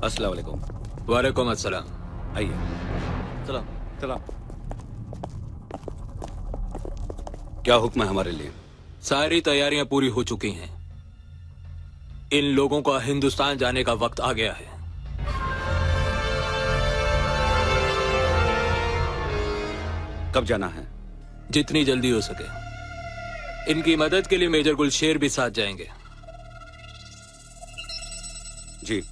अस्सलाम वालेकुम। वालेकुम अस्सलाम। आइए। चला चला। क्या हुक्म है हमारे लिए? सारी तैयारियां पूरी हो चुकी हैं। इन लोगों का हिंदुस्तान जाने का वक्त आ गया है। कब जाना है? जितनी जल्दी हो सके। इनकी मदद के लिए मेजर गुलशेर भी साथ जाएंगे। जी।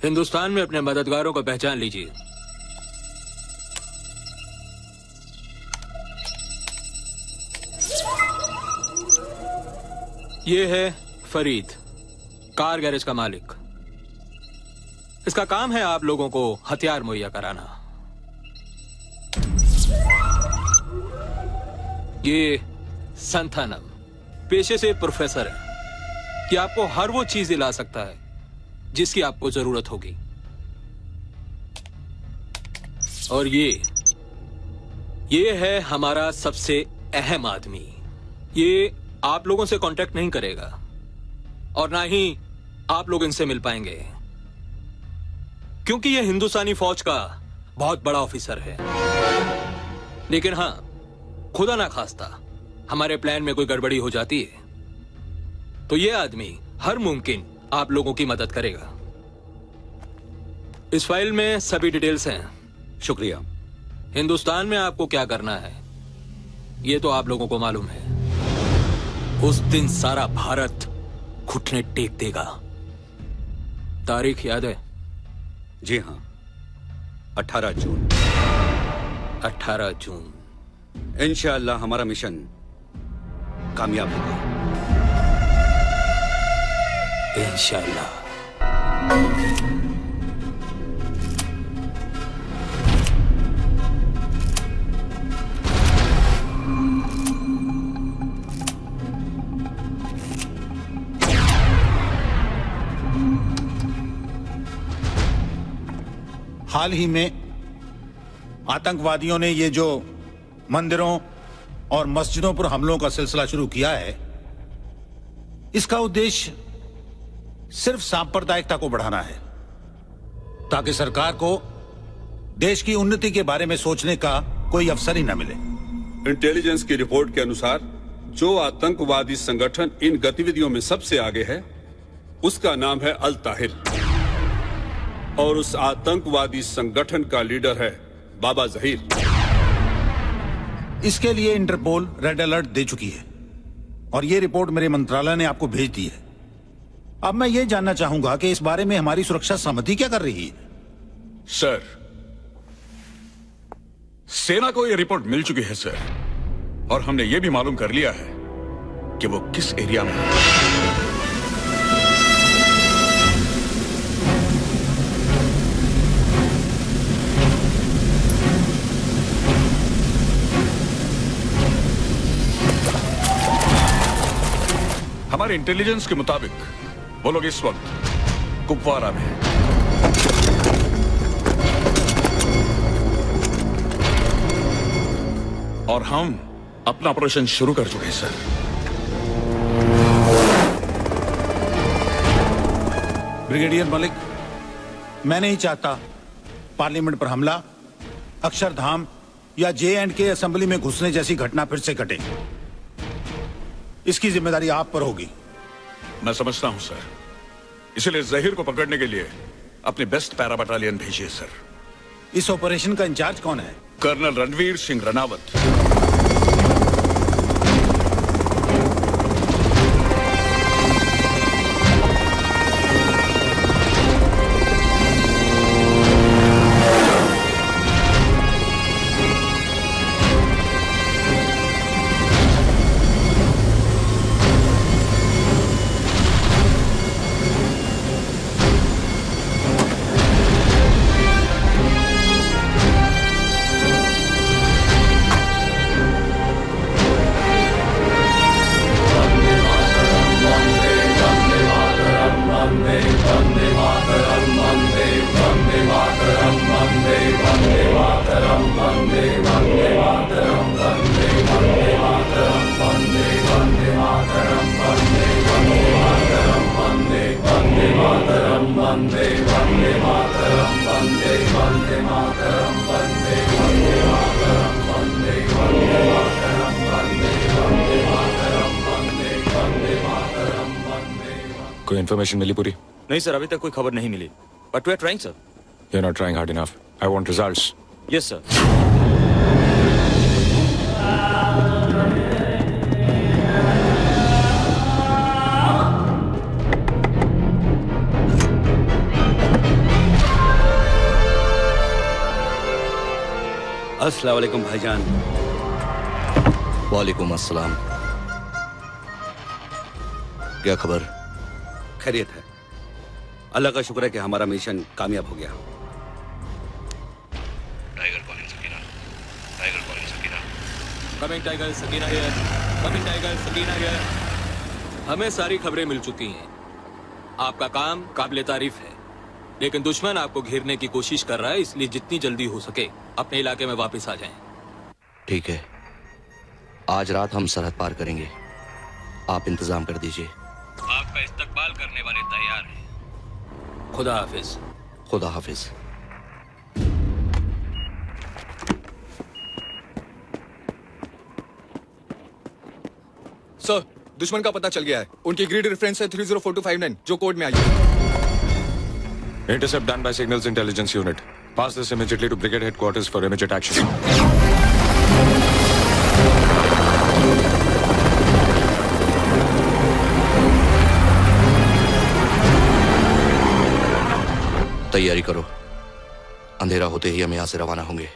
हिंदुस्तान में अपने मददगारों को पहचान लीजिए। ये है फरीद, कार गैरेज का मालिक। इसका काम है आप लोगों को हथियार मुहैया कराना। ये संथानम पेशे से प्रोफेसर है कि आपको हर वो चीज दिला सकता है जिसकी आपको जरूरत होगी। और ये है हमारा सबसे अहम आदमी। ये आप लोगों से कांटेक्ट नहीं करेगा और ना ही आप लोग इनसे मिल पाएंगे, क्योंकि ये हिंदुस्तानी फौज का बहुत बड़ा ऑफिसर है। लेकिन हां, खुदा ना खास्ता हमारे प्लान में कोई गड़बड़ी हो जाती है तो ये आदमी हर मुमकिन आप लोगों की मदद करेगा। इस फाइल में सभी डिटेल्स हैं। शुक्रिया। हिंदुस्तान में आपको क्या करना है ये तो आप लोगों को मालूम है। उस दिन सारा भारत घुटने टेक देगा। तारीख याद है? जी हाँ, 18 जून। 18 जून। इंशाअल्लाह हमारा मिशन कामयाब होगा। इंशाअल्लाह। हाल ही में आतंकवादियों ने ये जो मंदिरों और मस्जिदों पर हमलों का सिलसिला शुरू किया है, इसका उद्देश्य सिर्फ सांप्रदायिकता को बढ़ाना है ताकि सरकार को देश की उन्नति के बारे में सोचने का कोई अवसर ही न मिले। इंटेलिजेंस की रिपोर्ट के अनुसार जो आतंकवादी संगठन इन गतिविधियों में सबसे आगे है उसका नाम है अल ताहिर, और उस आतंकवादी संगठन का लीडर है बाबा जहीर। इसके लिए इंटरपोल रेड अलर्ट दे चुकी है और ये रिपोर्ट मेरे मंत्रालय ने आपको भेज दी है। अब मैं ये जानना चाहूंगा कि इस बारे में हमारी सुरक्षा समिति क्या कर रही है। सर, सेना को यह रिपोर्ट मिल चुकी है सर, और हमने यह भी मालूम कर लिया है कि वो किस एरिया में है। हमारे इंटेलिजेंस के मुताबिक वो लोग इस वक्त कुपवारा में हैं। और हम अपना ऑपरेशन शुरू कर चुके हैं सर। ब्रिगेडियर मलिक, मैं नहीं चाहता पार्लियामेंट पर हमला, अक्षरधाम या J&K असेंबली में घुसने जैसी घटना फिर से घटे। इसकी जिम्मेदारी आप पर होगी। मैं समझता हूं सर, इसलिए जहीर को पकड़ने के लिए अपने बेस्ट पैरा बटालियन भेजिए सर। इस ऑपरेशन का इंचार्ज कौन है? कर्नल रणवीर सिंह रनावत। कोई इन्फॉर्मेशन मिली पूरी? नहीं सर, अभी तक कोई खबर नहीं मिली, but we are trying sir. You're not trying hard enough. I want results. Yes sir. अस्सलाम वालेकुम भाईजान। वालेकुम अस्सलाम। क्या खबर? खैरियत है, अल्लाह का शुक्र है कि हमारा मिशन कामयाब हो गया। Tiger calling Sakina, tiger calling Sakina. Coming tiger Sakina here, coming tiger Sakina here. हमें सारी खबरें मिल चुकी हैं। आपका काम काबिले तारीफ है, लेकिन दुश्मन आपको घेरने की कोशिश कर रहा है, इसलिए जितनी जल्दी हो सके अपने इलाके में वापस आ जाएं। ठीक है, आज रात हम सरहद पार करेंगे, आप इंतजाम कर दीजिए। आपका इस्तकबाल करने वाले तैयार हैं। खुदा हाफिज। खुदा हाफिज। सर, दुश्मन का पता चल गया है। उनकी ग्रिड रेफरेंस है 304259 जो कोड में आई है। Intercept done by Signals Intelligence Unit. Pass this immediately to Brigade Headquarters for immediate action. तैयारी करो, अंधेरा होते ही हम यहां से रवाना होंगे।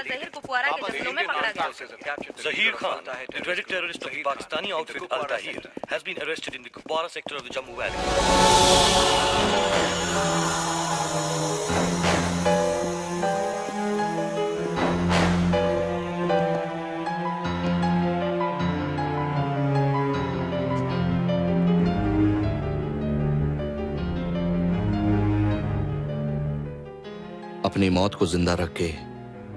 जहीर कुपवारा के जंगलों में पकड़ा गया। Zahir Khan, the dreaded terrorist of the Pakistani outfit Al Tahir, has been arrested in the Kupwara sector of the Jammu Valley. अपनी मौत को जिंदा रख के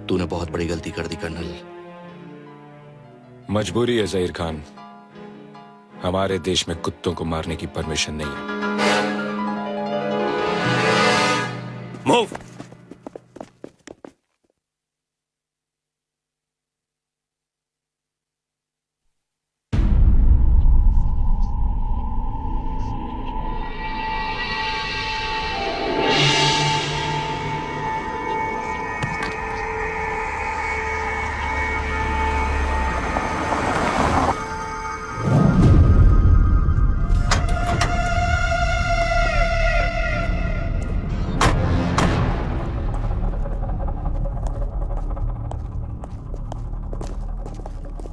तूने बहुत बड़ी गलती कर दी कर्नल। मजबूरी है जहीर खान, हमारे देश में कुत्तों को मारने की परमिशन नहीं है। मूव।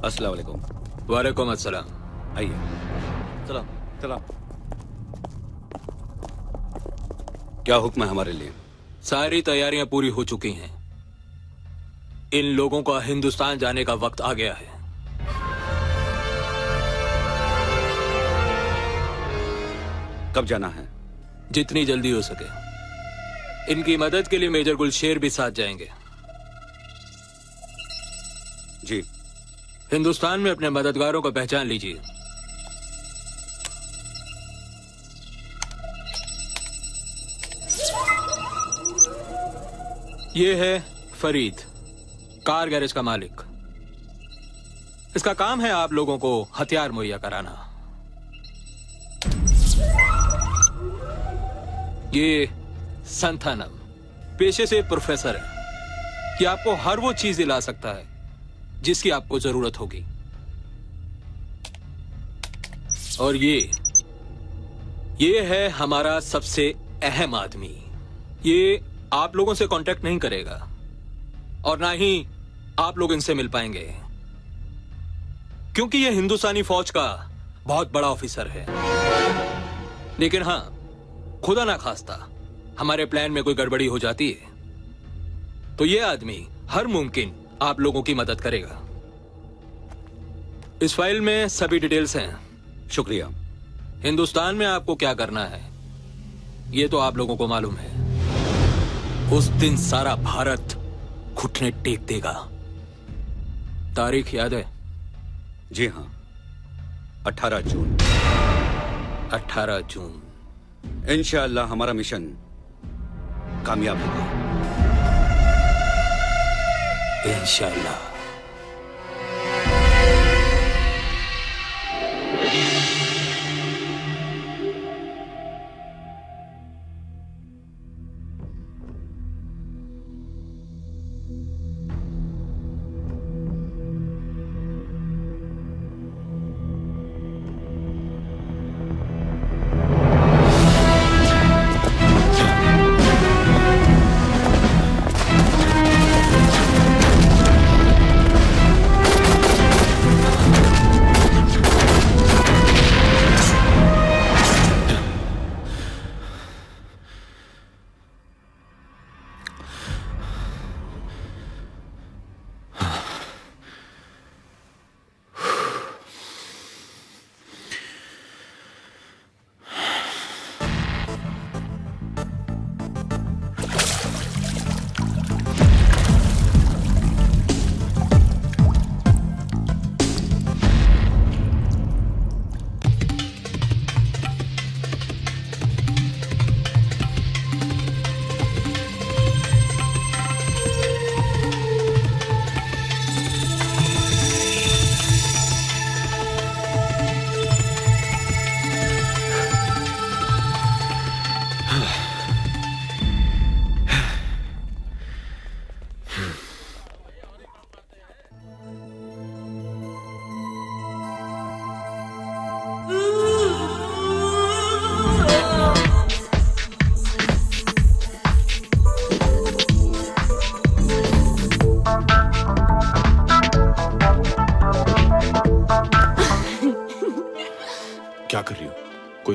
अस्सलाम वालेकुम। वालेकुम अस्सलाम। आइए। सलाम सलाम। क्या हुक्म है हमारे लिए? सारी तैयारियां पूरी हो चुकी हैं। इन लोगों का हिंदुस्तान जाने का वक्त आ गया है। कब जाना है? जितनी जल्दी हो सके। इनकी मदद के लिए मेजर गुलशेर भी साथ जाएंगे। जी। हिंदुस्तान में अपने मददगारों को पहचान लीजिए। ये है फरीद, कार गैरेज का मालिक। इसका काम है आप लोगों को हथियार मुहैया कराना। ये संथानम पेशे से प्रोफेसर है कि आपको हर वो चीज दिला सकता है जिसकी आपको जरूरत होगी। और ये है हमारा सबसे अहम आदमी। ये आप लोगों से कांटेक्ट नहीं करेगा और ना ही आप लोग इनसे मिल पाएंगे, क्योंकि ये हिंदुस्तानी फौज का बहुत बड़ा ऑफिसर है। लेकिन हां, खुदा ना खास्ता हमारे प्लान में कोई गड़बड़ी हो जाती है तो ये आदमी हर मुमकिन आप लोगों की मदद करेगा। इस फाइल में सभी डिटेल्स हैं। शुक्रिया। हिंदुस्तान में आपको क्या करना है ये तो आप लोगों को मालूम है। उस दिन सारा भारत घुटने टेक देगा। तारीख याद है? जी हां, 18 जून। 18 जून। इंशाअल्लाह हमारा मिशन कामयाब होगा। इंशाअल्लाह।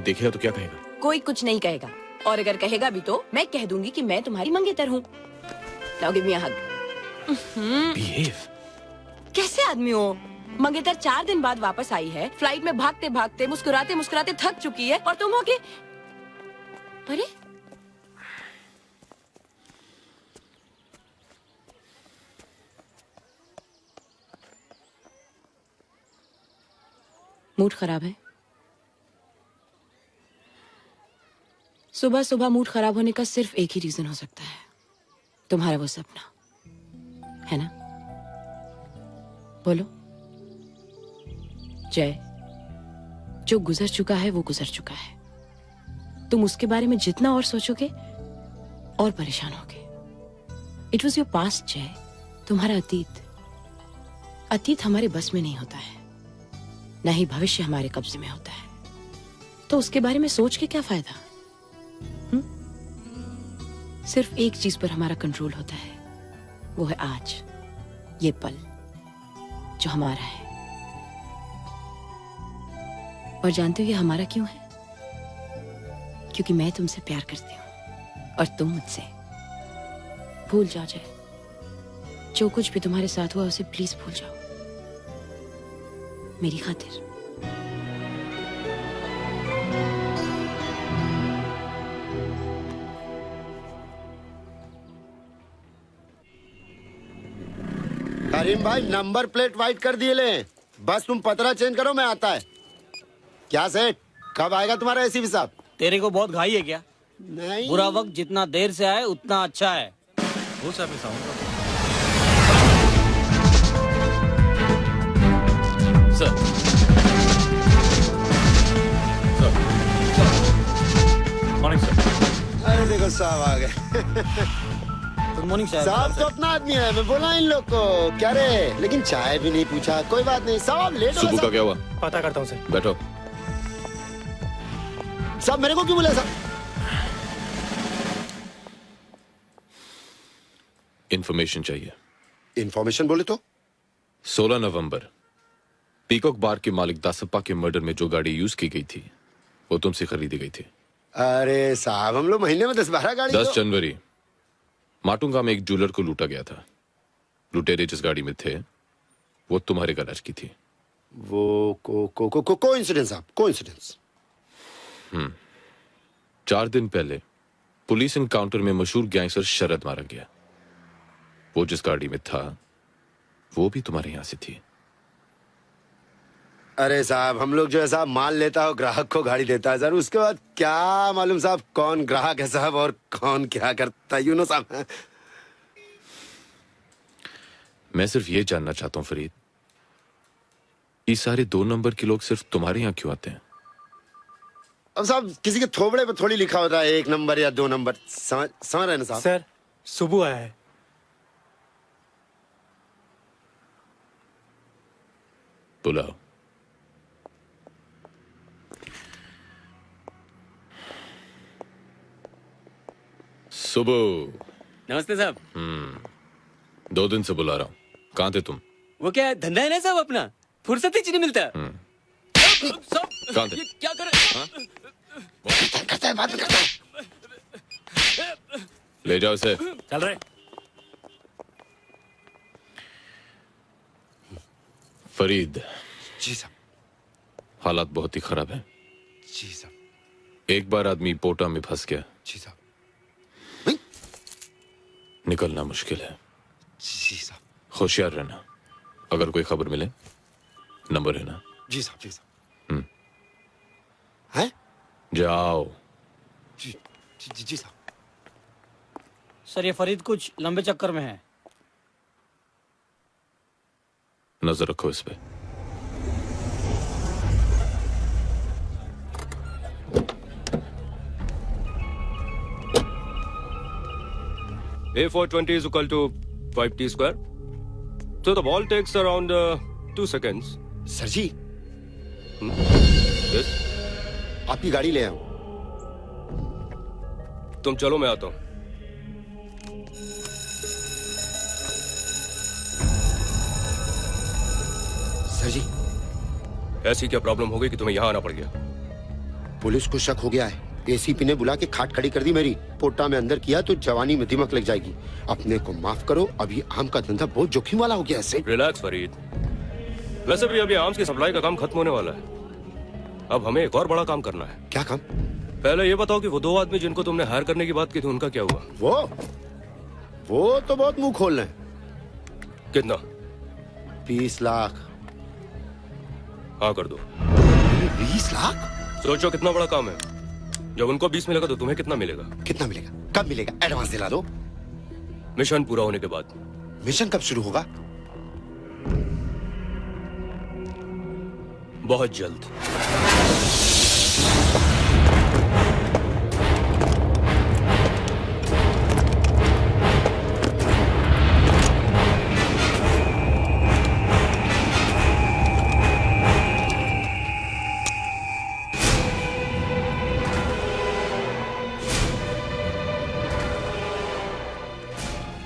कोई देखेगा तो क्या कहेगा? कोई कुछ नहीं कहेगा, और अगर कहेगा भी तो मैं कह दूंगी कि मैं तुम्हारी मंगेतर हूँ। नाउ गिव मी अ हग। बिहेव। कैसे आदमी हो? मंगेतर 4 दिन बाद वापस आई है, फ्लाइट में भागते भागते मुस्कुराते मुस्कुराते थक चुकी है, और तुम हो के अरे मूड खराब है। सुबह सुबह मूड खराब होने का सिर्फ एक ही रीजन हो सकता है, तुम्हारा वो सपना है ना? बोलो। जय, जो गुजर चुका है वो गुजर चुका है। तुम उसके बारे में जितना और सोचोगे और परेशान होगे। इट वॉज योर पास्ट जय, तुम्हारा अतीत। अतीत हमारे बस में नहीं होता है, न ही भविष्य हमारे कब्जे में होता है, तो उसके बारे में सोच के क्या फायदा? सिर्फ एक चीज पर हमारा कंट्रोल होता है, वो है आज, ये पल जो हमारा है। और जानते हो ये हमारा क्यों है? क्योंकि मैं तुमसे प्यार करती हूँ और तुम मुझसे। भूल जाओ जय, जो कुछ भी तुम्हारे साथ हुआ उसे प्लीज भूल जाओ, मेरी खातिर। करीम भाई, नंबर प्लेट वाइट कर दिए ले, बस तुम पतरा चेंज करो, मैं आता है। क्या सेठ, कब आएगा तुम्हारा एसी साहब? तेरे को बहुत घाई है क्या? नहीं, बुरा वक्त जितना देर से आए उतना अच्छा है। वो साहब मैं सर, मॉर्निंग सर। अरे देखो साहब आ गए। गुड मॉर्निंग साहब तो अपना आदमी है, मैं बोला इन लोग को क्या रे, लेकिन चाय भी नहीं पूछा। कोई बात नहीं साहब, लेट हो सुबह का साहब। क्या हुआ? पता करता हूँ सर। बैठो। साहब मेरे को क्यों बोले साहब? इंफॉर्मेशन चाहिए। इंफॉर्मेशन बोले तो? 16 नवंबर पीकॉक बार के मालिक दासप्पा के मर्डर में जो गाड़ी यूज की गई थी वो तुमसे खरीदी गई थी। अरे साहब, हम लोग महीने में 10-12 गाड़ी 10 जनवरी माटुंगा में एक ज्वेलर को लूटा गया था। लुटेरे जिस गाड़ी में थे वो तुम्हारे गैराज की थी। वो कोइंसिडेंस साहब, कोइंसिडेंस। 4 दिन पहले पुलिस एनकाउंटर में मशहूर गैंगस्टर शरद मारा गया। वो जिस गाड़ी में था वो भी तुम्हारे यहां से थी। अरे साहब, हम लोग जो है साहब माल लेता हो ग्राहक को गाड़ी देता है सर, उसके बाद क्या मालूम साहब कौन ग्राहक है साहब और कौन क्या करता है, यू नो साहब। मैं सिर्फ ये जानना चाहता हूं फरीद, ये सारे 2 नंबर के लोग सिर्फ तुम्हारे यहां क्यों आते हैं? अब साहब किसी के थोबड़े पे थोड़ी लिखा होता है 1 नंबर या 2 नंबर, समझ रहे ना साहब? सर सुबह आया है। बुलाओ। सुबह। नमस्ते साहब। 2 दिन से बुला रहा हूँ, कहाँ थे तुम? वो क्या धंधा है ना साहब अपना, फुर्सत ही नहीं मिलता। कहाँ थे? क्या कर रहे? करता है, बात करता है। ले जाओ इसे। चल रहे। फरीद। जी साहब। हालात बहुत ही खराब हैं। जी साहब। एक बार आदमी पोटा में फंस गया, जी साहब। निकलना मुश्किल है। जी साहब। होशियार रहना, अगर कोई खबर मिले नंबर है ना? जी साहब, जी साहब। हैं? जाओ। जी जी जी साहब। सर ये फरीद कुछ लंबे चक्कर में है। नजर रखो इस पे। A420 is equal to 5t square. So the ball takes around 2 seconds. Sir ji. Yes. आपकी गाड़ी ले आऊं। तुम चलो, मैं आता हूं। सर जी। ऐसी क्या प्रॉब्लम हो गई कि तुम्हें यहां आना पड़ गया? पुलिस को शक हो गया है। एसीपी ने बुला के खाट खड़ी कर दी मेरी। पोटा में अंदर किया तो जवानी में दिमक लग जाएगी। अपने को माफ करो, अभी आम का धंधा बहुत जोखिम वाला हो गया ऐसे। रिलैक्स फरीद। वैसे भी अभी आर्म्स की सप्लाई का काम खत्म होने वाला है। अब हमें एक और बड़ा काम करना है। क्या काम? पहले ये बताओ कि वो 2 आदमी जिनको तुमने हायर करने की बात की थी उनका क्या हुआ? वो तो बहुत मुंह खोल रहे हैं। कितना? 20 लाख। हाँ कर दो। 20 लाख? सोचो कितना बड़ा काम है। जब उनको 20 मिलेगा तो तुम्हें कितना मिलेगा? कितना मिलेगा? कब मिलेगा? एडवांस दिला दो। मिशन पूरा होने के बाद। मिशन कब शुरू होगा? बहुत जल्द।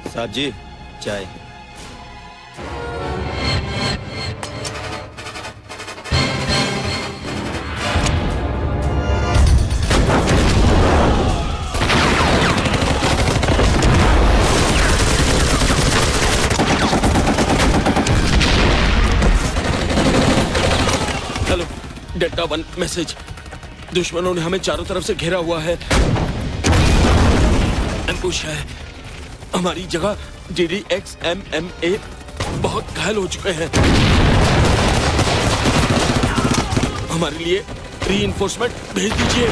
साहब जी, चाय। Hello, delta 1 message. दुश्मनों ने हमें चारों तरफ से घेरा हुआ है। एम्बुश है। हमारी जगह DDXMMA बहुत घायल हो चुके हैं। हमारे लिए रीइंफोर्समेंट भेज दीजिए।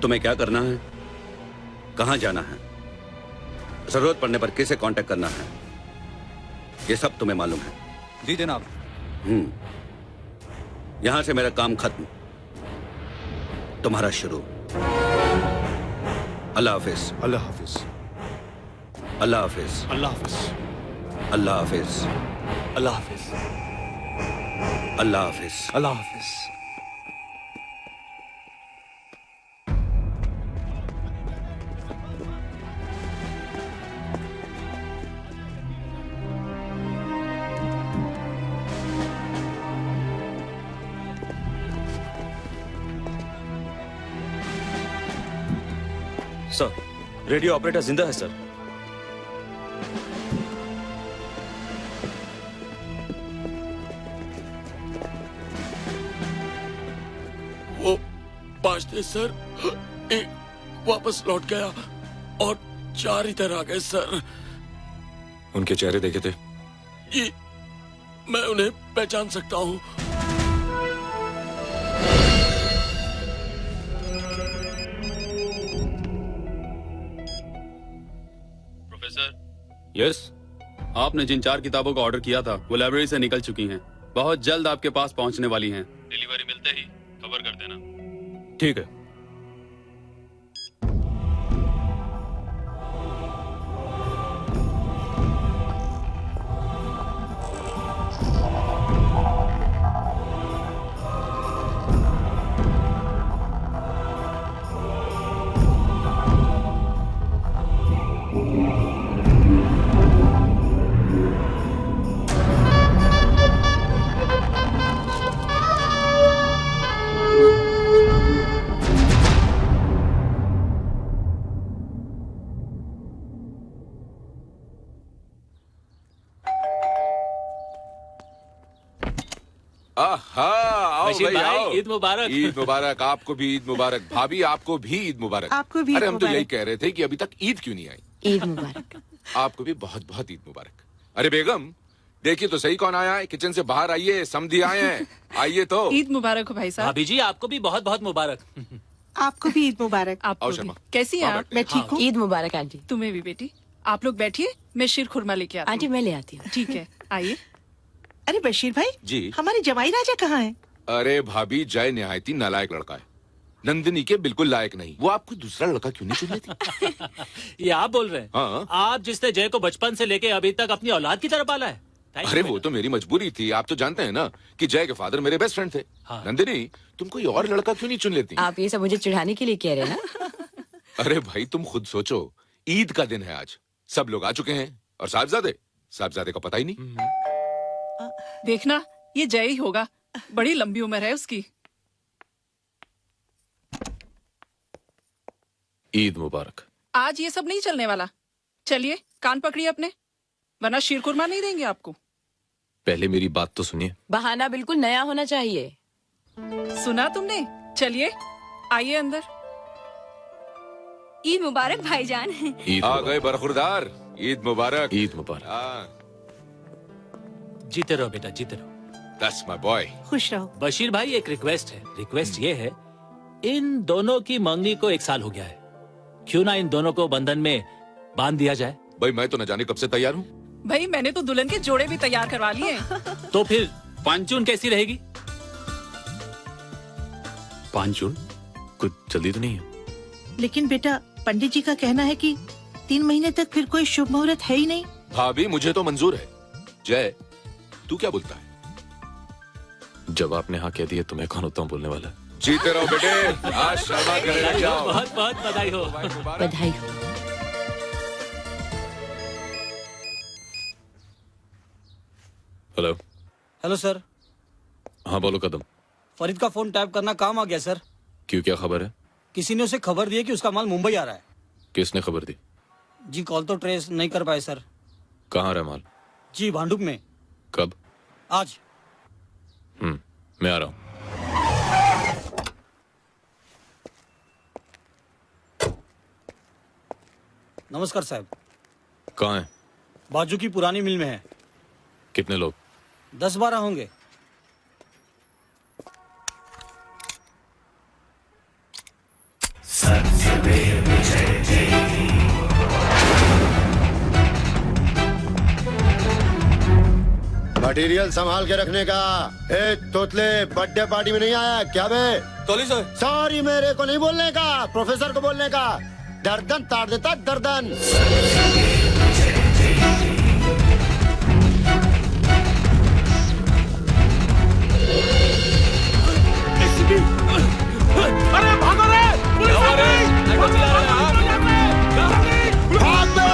तुम्हें क्या करना है, कहां जाना है, जरूरत पड़ने पर किसे कांटेक्ट करना है, ये सब तुम्हें मालूम है? जी जनाब। यहां से मेरा काम खत्म, तुम्हारा शुरू। अल्लाह हाफिज। अल्लाह हाफिज। अल्लाह हाफिज। अल्लाह हाफिज। अल्लाह हाफिज। अल्लाह हाफिज। अल्लाह हाफिज। अल्लाह हाफिज। सर, रेडियो ऑपरेटर जिंदा है सर। वो 5 थे सर, एक वापस लौट गया और 4 इधर आ गए सर। उनके चेहरे देखे थे? जी, मैं उन्हें पहचान सकता हूँ। यस, आपने जिन 4 किताबों का ऑर्डर किया था वो लाइब्रेरी से निकल चुकी हैं। बहुत जल्द आपके पास पहुंचने वाली हैं। डिलीवरी मिलते ही खबर कर देना। ठीक है। ईद मुबारक। ईद मुबारक। आपको भी ईद मुबारक। भाभी आपको भी ईद मुबारक। आपको भी। अरे हम तो यही कह रहे थे कि अभी तक ईद क्यों नहीं आई। ईद मुबारक। आपको भी बहुत बहुत ईद मुबारक। अरे बेगम देखिए तो सही कौन आया है। किचन से बाहर आइए, समधी आए हैं। आइए तो। ईद मुबारक हो भाई साहब। भाभी जी आपको भी बहुत बहुत मुबारक। आपको भी ईद मुबारक। आपको आओ भी। शर्मा। कैसी हैं आप? मैं ठीक हूँ। ईद मुबारक आंटी। तुम्हें भी बेटी। आप लोग बैठिए, मैं शीर खुरमा लेके आती हूँ। आंटी मैं ले आती हूँ। ठीक है, आइए। अरे बशीर भाई जी हमारी जमाई राजा कहाँ है? अरे भाभी जय निहायती नालायक लड़का है, नंदिनी के बिल्कुल लायक नहीं। वो आपको दूसरा लड़का क्यों नहीं चुन लेती? ये आप बोल रहे हैं? हाँ। आप जिसने जय को बचपन से लेके अभी तक अपनी औलाद की तरह पाला है। अरे वो तो मेरी मजबूरी थी। आप तो जानते हैं ना कि जय के फादर मेरे बेस्ट फ्रेंड थे। हाँ। नंदिनी तुम कोई और लड़का क्यों नहीं चुन लेती? आप ये सब मुझे चिढ़ाने के लिए कह रहे हैं ना? अरे भाई तुम खुद सोचो, ईद का दिन है आज, सब लोग आ चुके हैं और साहबजादे का पता ही नहीं। देखना ये जय ही होगा, बड़ी लंबी उम्र है उसकी। ईद मुबारक। आज ये सब नहीं चलने वाला। चलिए कान पकड़िए अपने, वरना शीरकुरमा नहीं देंगे आपको। पहले मेरी बात तो सुनिए। बहाना बिल्कुल नया होना चाहिए। सुना तुमने? चलिए आइए अंदर। ईद मुबारक भाईजान। आ गए बरखुरदार, ईद मुबारक। ईद मुबारक। जीते रहो बेटा, जीते रहो। That's my boy। खुश रहो। बशीर भाई एक रिक्वेस्ट है। रिक्वेस्ट ये है, इन दोनों की मंगनी को 1 साल हो गया है, क्यों ना इन दोनों को बंधन में बांध दिया जाए? भाई मैं तो न जाने कब से तैयार हूँ। भाई मैंने तो दुल्हन के जोड़े भी तैयार करवा लिए। तो फिर 5 जून कैसी रहेगी? 5 जून? कुछ जल्दी तो नहीं है? लेकिन बेटा पंडित जी का कहना है कि 3 महीने तक फिर कोई शुभ मुहूर्त है ही नहीं। भाभी मुझे तो मंजूर है। जय तू क्या बोलता है? जब आपने हाँ कह दिया तो मैं कौन होता हूँ बोलने वाला? जीते रहो बेटे, आज शर्मा करेगा जाओ। बहुत बहुत बधाई हो। बधाई हो। हेलो। Hello sir. हाँ बोलो कदम। फरीद का फोन टैप करना काम आ गया सर। क्यों, क्या खबर है? किसी ने उसे खबर दी है कि उसका माल मुंबई आ रहा है। किसने खबर दी? जी कॉल तो ट्रेस नहीं कर पाए सर। कहाँ रहा माल? जी भांडुप में। कब? आज। मैं आ रहा हूँ। नमस्कार साहब। कहाँ है? बाजू की पुरानी मिल में है। कितने लोग? 10-12 होंगे। मटेरियल संभाल के रखने का। ए तोतले बर्थडे पार्टी में नहीं आया क्या बे? Sorry sir. सॉरी मेरे को नहीं बोलने का, प्रोफेसर को बोलने का। गर्दन ताड़ देता गर्दन। अरे भागो रे, पुलिस आ गई। भाग दो।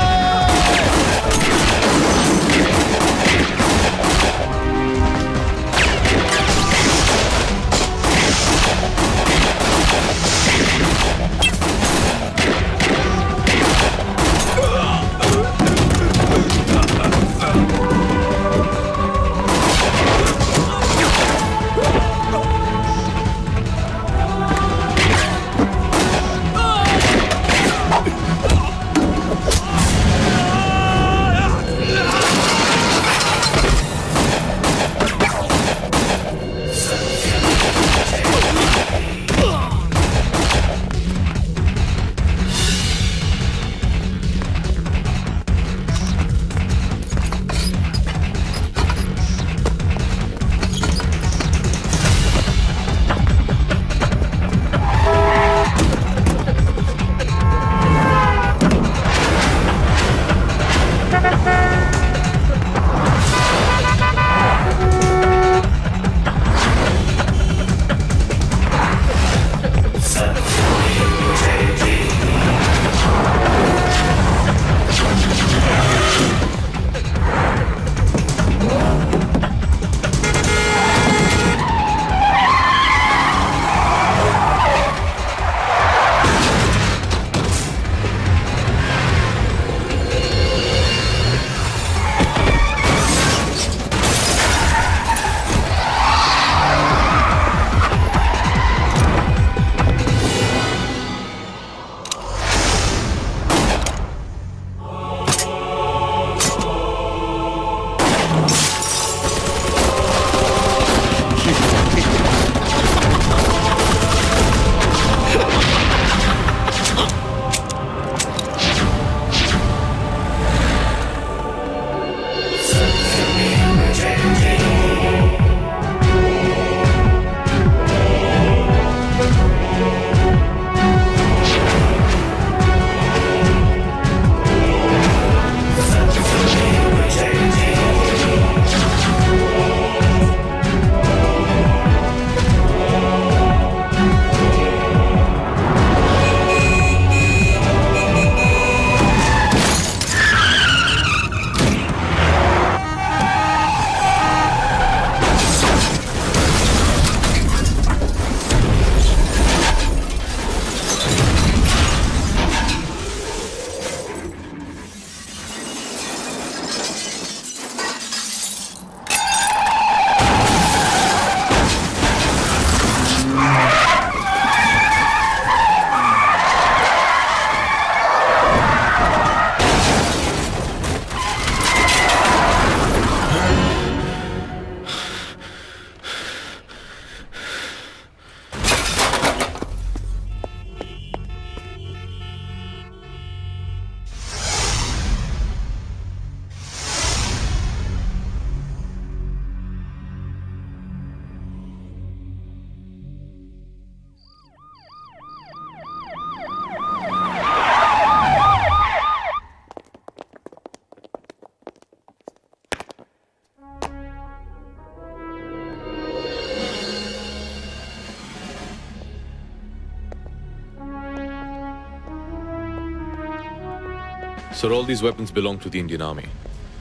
Sir, all these weapons belong to the Indian Army.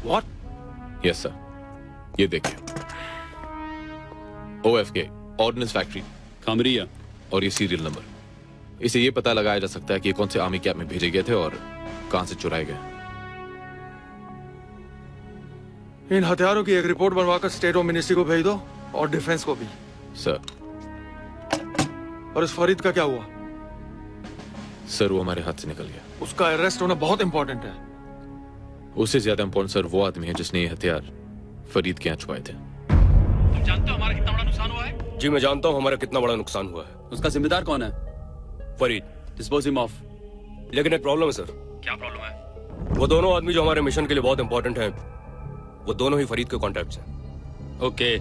What? Yes, sir. ये देखिए. OFK, Ordnance Factory, Khamaria. और ये सीरियल नंबर. इसे ये पता लगाया जा सकता है कि ये कौन से आर्मी कैंप में भेजे गए थे और कहां से चुराए गए. इन हथियारों की एक रिपोर्ट बनवाकर स्टेट होम मिनिस्ट्री को भेज दो और डिफेंस को भी. सर. और इस फरीद का क्या हुआ? सर, वो हमारे हाथ से निकल गया. उसका अरेस्ट होना बहुत इंपॉर्टेंट है. उससे ज्यादा इंपॉर्टेंट सर वो आदमी है जिसने ये हथियार फरीद के यहाँ छुपाए थे. तुम जानते हो हमारा कितना बड़ा नुकसान हुआ है? जी मैं जानता हूँ हमारा कितना बड़ा नुकसान हुआ है. उसका जिम्मेदार कौन है? फरीद. Dispose him of. लेकिन एक प्रॉब्लम है सर. क्या प्रॉब्लम है? वो दोनों आदमी जो हमारे मिशन के लिए बहुत इंपॉर्टेंट हैं, वो दोनों ही फरीद के कॉन्टैक्ट्स हैं. Okay,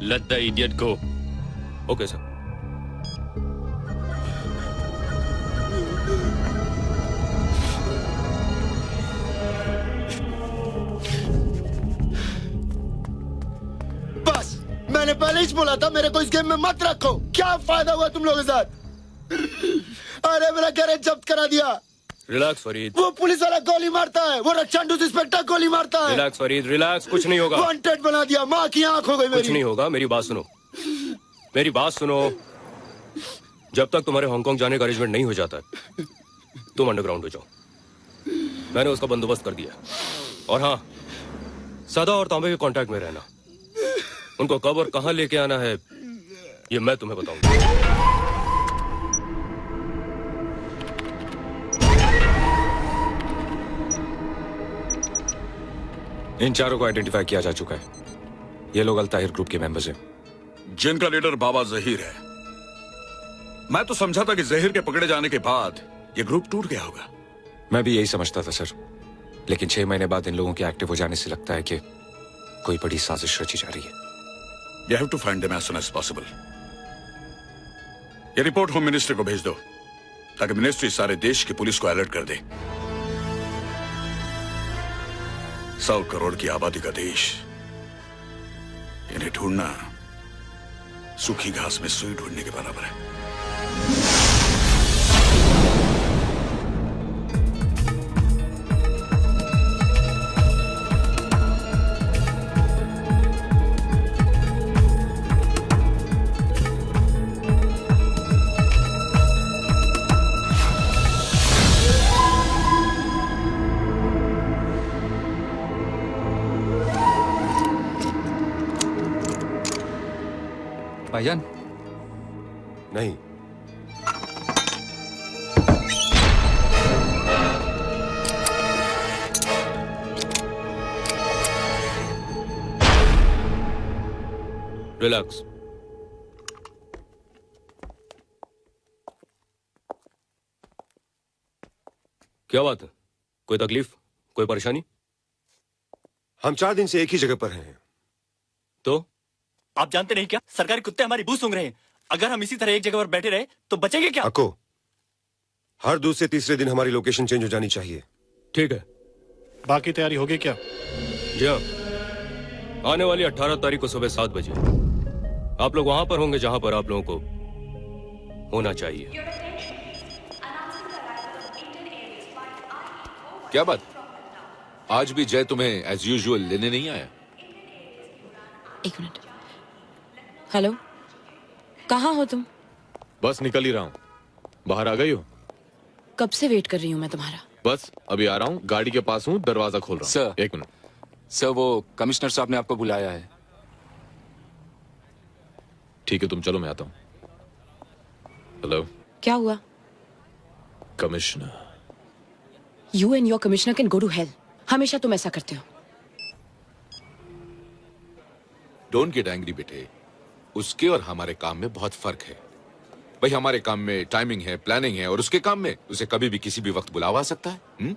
let the idiot go. Okay sir. बस मैंने पहले ही बोला था मेरे को इस गेम में मत रखो. क्या फायदा हुआ तुम लोगों के साथ? अरे मेरा गैरेज जब्त करा दिया. रिलैक्स फरीद. वो पुलिस वाला गोली मारता है, वो रक्षांडू इंस्पेक्टर गोली मारता है. Relax Farid, relax. कुछ नहीं होगा. वांटेड बना दिया. माँ की आंख हो गई मेरी. कुछ नहीं होगा. मेरी बात सुनो, मेरी बात सुनो. जब तक तुम्हारे हांगकांग जाने का अरेंजमेंट नहीं हो जाता है, तुम अंडरग्राउंड हो जाओ. मैंने उसका बंदोबस्त कर दिया. और हाँ, सदा और तांबे के कांटेक्ट में रहना. उनको कब और कहां लेके आना है ये मैं तुम्हें बताऊंगा. इन चारों को आइडेंटिफाई किया जा चुका है. ये लोग अल ताहिर ग्रुप के मेंबर्स हैं, जिनका लीडर बाबा जहीर है. मैं तो समझा था कि जहीर के पकड़े जाने के बाद ये ग्रुप टूट गया होगा. मैं भी यही समझता था सर, लेकिन 6 महीने बाद इन लोगों के एक्टिव हो जाने से लगता है कि कोई बड़ी साजिश रची जा रही है. You have to find them as soon as possible. ये रिपोर्ट होम मिनिस्ट्री को भेज दो ताकि मिनिस्ट्री सारे देश की पुलिस को अलर्ट कर दे. 100 करोड़ की आबादी का देश, इन्हें ढूंढना सूखी घास में सुई ढूंढने के बराबर है. भाईजान. नहीं. रिलैक्स. क्या बात है? कोई तकलीफ, कोई परेशानी? हम 4 दिन से एक ही जगह पर हैं. तो आप जानते नहीं क्या, सरकारी कुत्ते हमारी बू सूंघ रहे हैं. अगर हम इसी तरह एक जगह पर बैठे रहे तो बचेंगे क्या? अको, हर दूसरे तीसरे दिन हमारी लोकेशन चेंज हो जानी चाहिए. ठीक है. बाकी तैयारी होगी क्या? जी हाँ, आने वाली 18 तारीख को सुबह 7 बजे आप लोग वहां पर होंगे जहां पर आप लोगों को होना चाहिए. क्या बात? आज भी जय तुम्हें एज यूजुअल लेने नहीं आया? एक मिनट. हेलो, कहाँ हो तुम? बस निकल ही रहा हूँ. बाहर आ गई हो? कब से वेट कर रही हूँ मैं तुम्हारा. बस अभी आ रहा हूँ. गाड़ी के पास हूँ, दरवाजा खोल रहा हूँ. सर. एक मिनट. सर, वो कमिश्नर साहब ने आपको बुलाया है. ठीक है, तुम चलो, मैं आता हूँ. हेलो. क्या हुआ? Commissioner. You and your commissioner can go to hell. हमेशा तुम ऐसा करते हो. डोंट गेट एंग्री बेटे. उसके और हमारे काम में बहुत फर्क है. भाई, हमारे काम में टाइमिंग है, प्लानिंग है, और उसके काम में उसे कभी भी किसी भी वक्त बुलावा सकता है.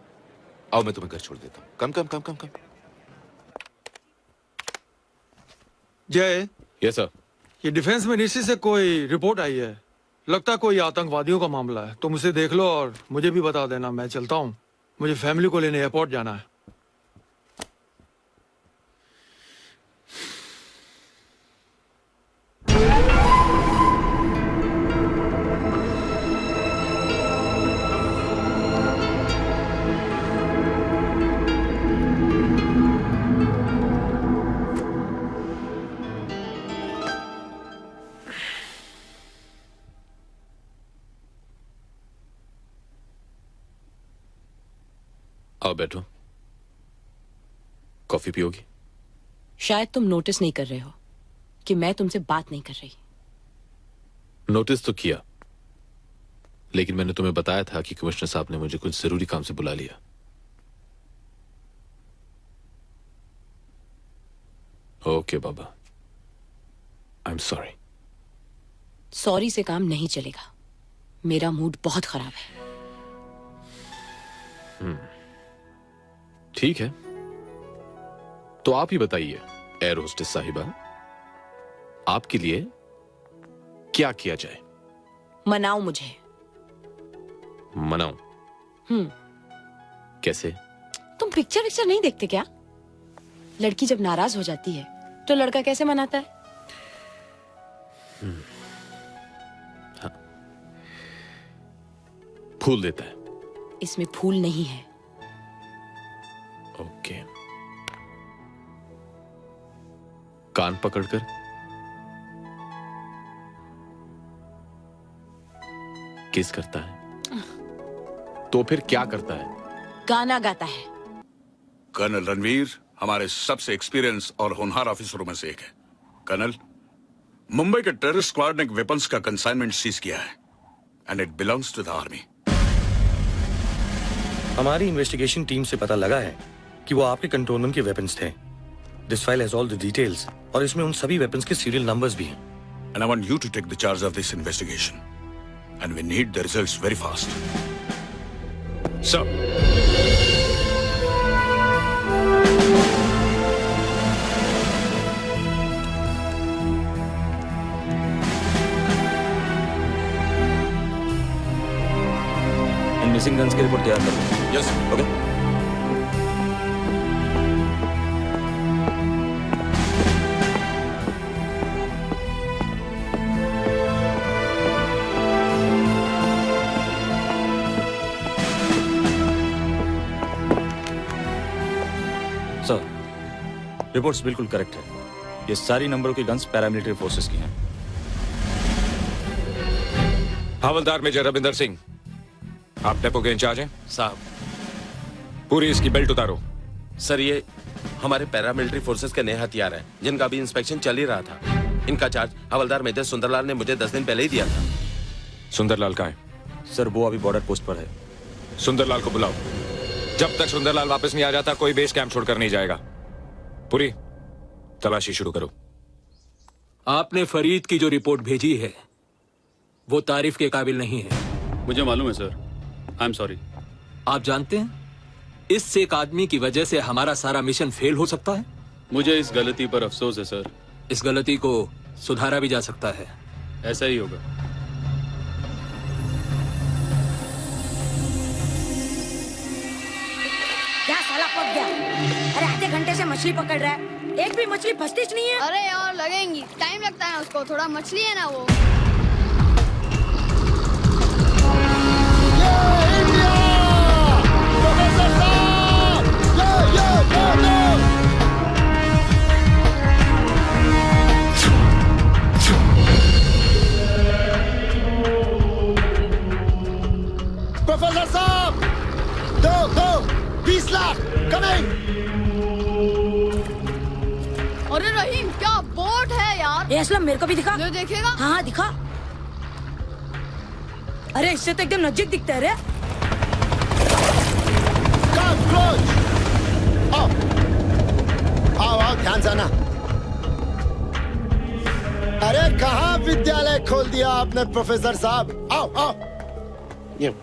आओ, मैं तुम्हें घर छोड़ देता हूँ. कम कम कम कम कम. जय. Yes sir. ये डिफेंस मिनिस्ट्री से कोई रिपोर्ट आई है. लगता है कोई आतंकवादियों का मामला है. तुम उसे देख लो और मुझे भी बता देना. मैं चलता हूँ, मुझे फैमिली को लेने एयरपोर्ट जाना है. आओ बैठो। कॉफी पियोगी? शायद तुम नोटिस नहीं कर रहे हो कि मैं तुमसे बात नहीं कर रही। नोटिस तो किया, लेकिन मैंने तुम्हें बताया था कि कमिश्नर साहब ने मुझे कुछ जरूरी काम से बुला लिया। Okay Baba, I am sorry. Sorry से काम नहीं चलेगा, मेरा मूड बहुत खराब है। ठीक है, तो आप ही बताइए एयर होस्टेस साहिबा, आपके लिए क्या किया जाए? मनाओ मुझे। मनाऊं? कैसे? तुम पिक्चर नहीं देखते क्या? लड़की जब नाराज हो जाती है तो लड़का कैसे मनाता है? हाँ। फूल देता है। इसमें फूल नहीं है। ओके। कान पकड़कर किस करता है? तो फिर क्या करता है? गाना गाता है। कर्नल रणवीर हमारे सबसे एक्सपीरियंस और होनहार ऑफिसरों में से एक है। कर्नल, मुंबई के टेररिस्ट स्क्वाड ने एक वेपन्स का कंसाइनमेंट सीज किया है and it belongs to the army. हमारी इन्वेस्टिगेशन टीम से पता लगा है कि वो आपके कंट्रोलमेंट के वेपन्स थे। This file has all the details और इसमें उन सभी वेपन्स के सीरियल नंबर्स भी हैं। And I want you to take the charge of this investigation and we need the results very fast. Sir, missing guns की report तैयार करो। Yes, okay. सर, रिपोर्ट्स बिल्कुल करेक्ट है। ये सारी नंबरों की गन्स पैरामिलिट्री फोर्सेस की हैं। हवलदार मेजर रविंदर सिंह, आप डेपो के इंचार्ज हैं? साहब, पूरी इसकी बेल्ट उतारो। सर ये हमारे पैरामिलिट्री फोर्सेस के नए हथियार हैं, जिनका अभी इंस्पेक्शन चल ही रहा था। इनका चार्ज हवलदार मेजर सुंदरलाल ने मुझे 10 दिन पहले ही दिया था। सुंदरलाल कहाँ है? सर वो अभी बॉर्डर पोस्ट पर है। सुंदरलाल को बुलाओ। जब तक सुंदरलाल वापस नहीं आ जाता कोई बेस कैंप छोड़कर नहीं जाएगा। पूरी तलाशी शुरू करो। आपने फरीद की जो रिपोर्ट भेजी है वो तारीफ के काबिल नहीं है। मुझे मालूम है सर, आई एम सॉरी। आप जानते हैं इससे एक आदमी की वजह से हमारा सारा मिशन फेल हो सकता है। मुझे इस गलती पर अफसोस है सर। इस गलती को सुधारा भी जा सकता है। ऐसा ही होगा। क्या साला पक गया? अरे आधे घंटे से मछली पकड़ रहा है, एक भी मछली फंसती नहीं है। अरे यार लगेंगी, टाइम लगता है उसको, थोड़ा मछली है ना वो। प्रोफेसर साहब, दो 20 लाख कमिंग। अरे रहीम क्या बोट है यार। ये असलम मेरे को भी दिखा। जो देखेगा? हाँ दिखा। अरे इससे तो एकदम नजदीक दिखता है रे। आओ ध्यान से आना। अरे कहाँ विद्यालय खोल दिया आपने प्रोफेसर साहब? आओ ये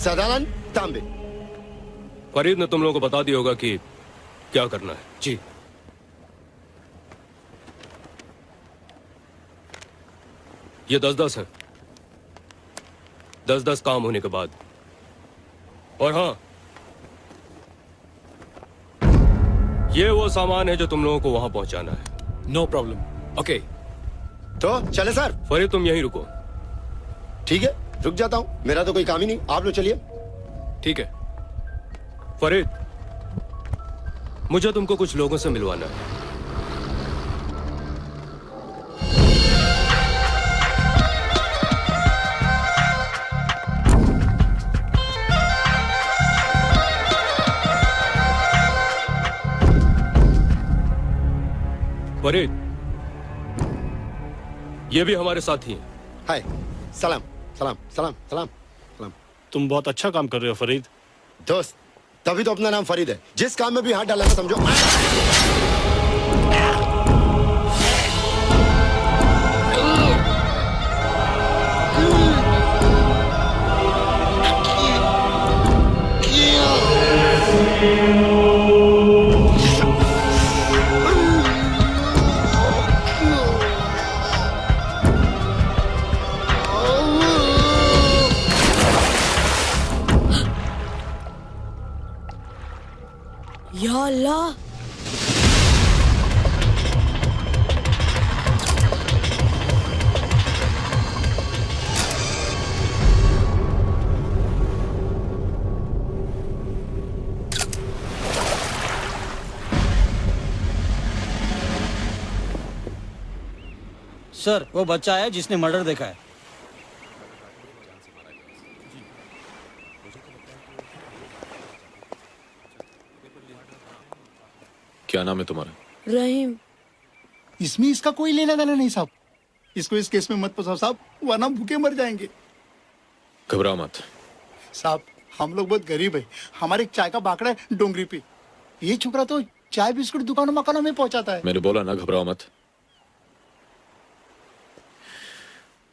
सदानंद तांबे। फरीद ने तुम लोगों को बता दिया होगा कि क्या करना है। जी। ये 10-10 है। 10-10 काम होने के बाद। और हाँ, ये वो सामान है जो तुम लोगों को वहां पहुंचाना है। No problem. ओके। तो चले सर। फरीद तुम यहीं रुको। ठीक है, रुक जाता हूँ, मेरा तो कोई काम ही नहीं, आप लोग चलिए। ठीक है। फरीद, मुझे तुमको कुछ लोगों से मिलवाना है। फरीद, ये भी हमारे साथी हैं। हाय, सलाम सलाम सलाम सलाम सलाम। तुम बहुत अच्छा काम कर रहे हो फरीद। दोस्त, तभी तो अपना नाम फरीद है। जिस काम में भी हाथ डाला ना समझो। या अल्लाह, सर, वो बच्चा है जिसने मर्डर देखा है। क्या नाम है तुम्हारा? रहीम। इसमें इसका कोई लेना देना नहीं साहब। इसको इस केस में मत फंसाओ साहब, वरना भूखे मर जाएंगे। घबराओ मत साहब, हम लोग बहुत गरीब है। हमारे एक चाय का बाकड़ा है डोंगरी पे। ये छोकरा तो चाय बिस्कुट दुकानों मकानों में पहुंचाता है। मैंने बोला ना, घबराओ मत।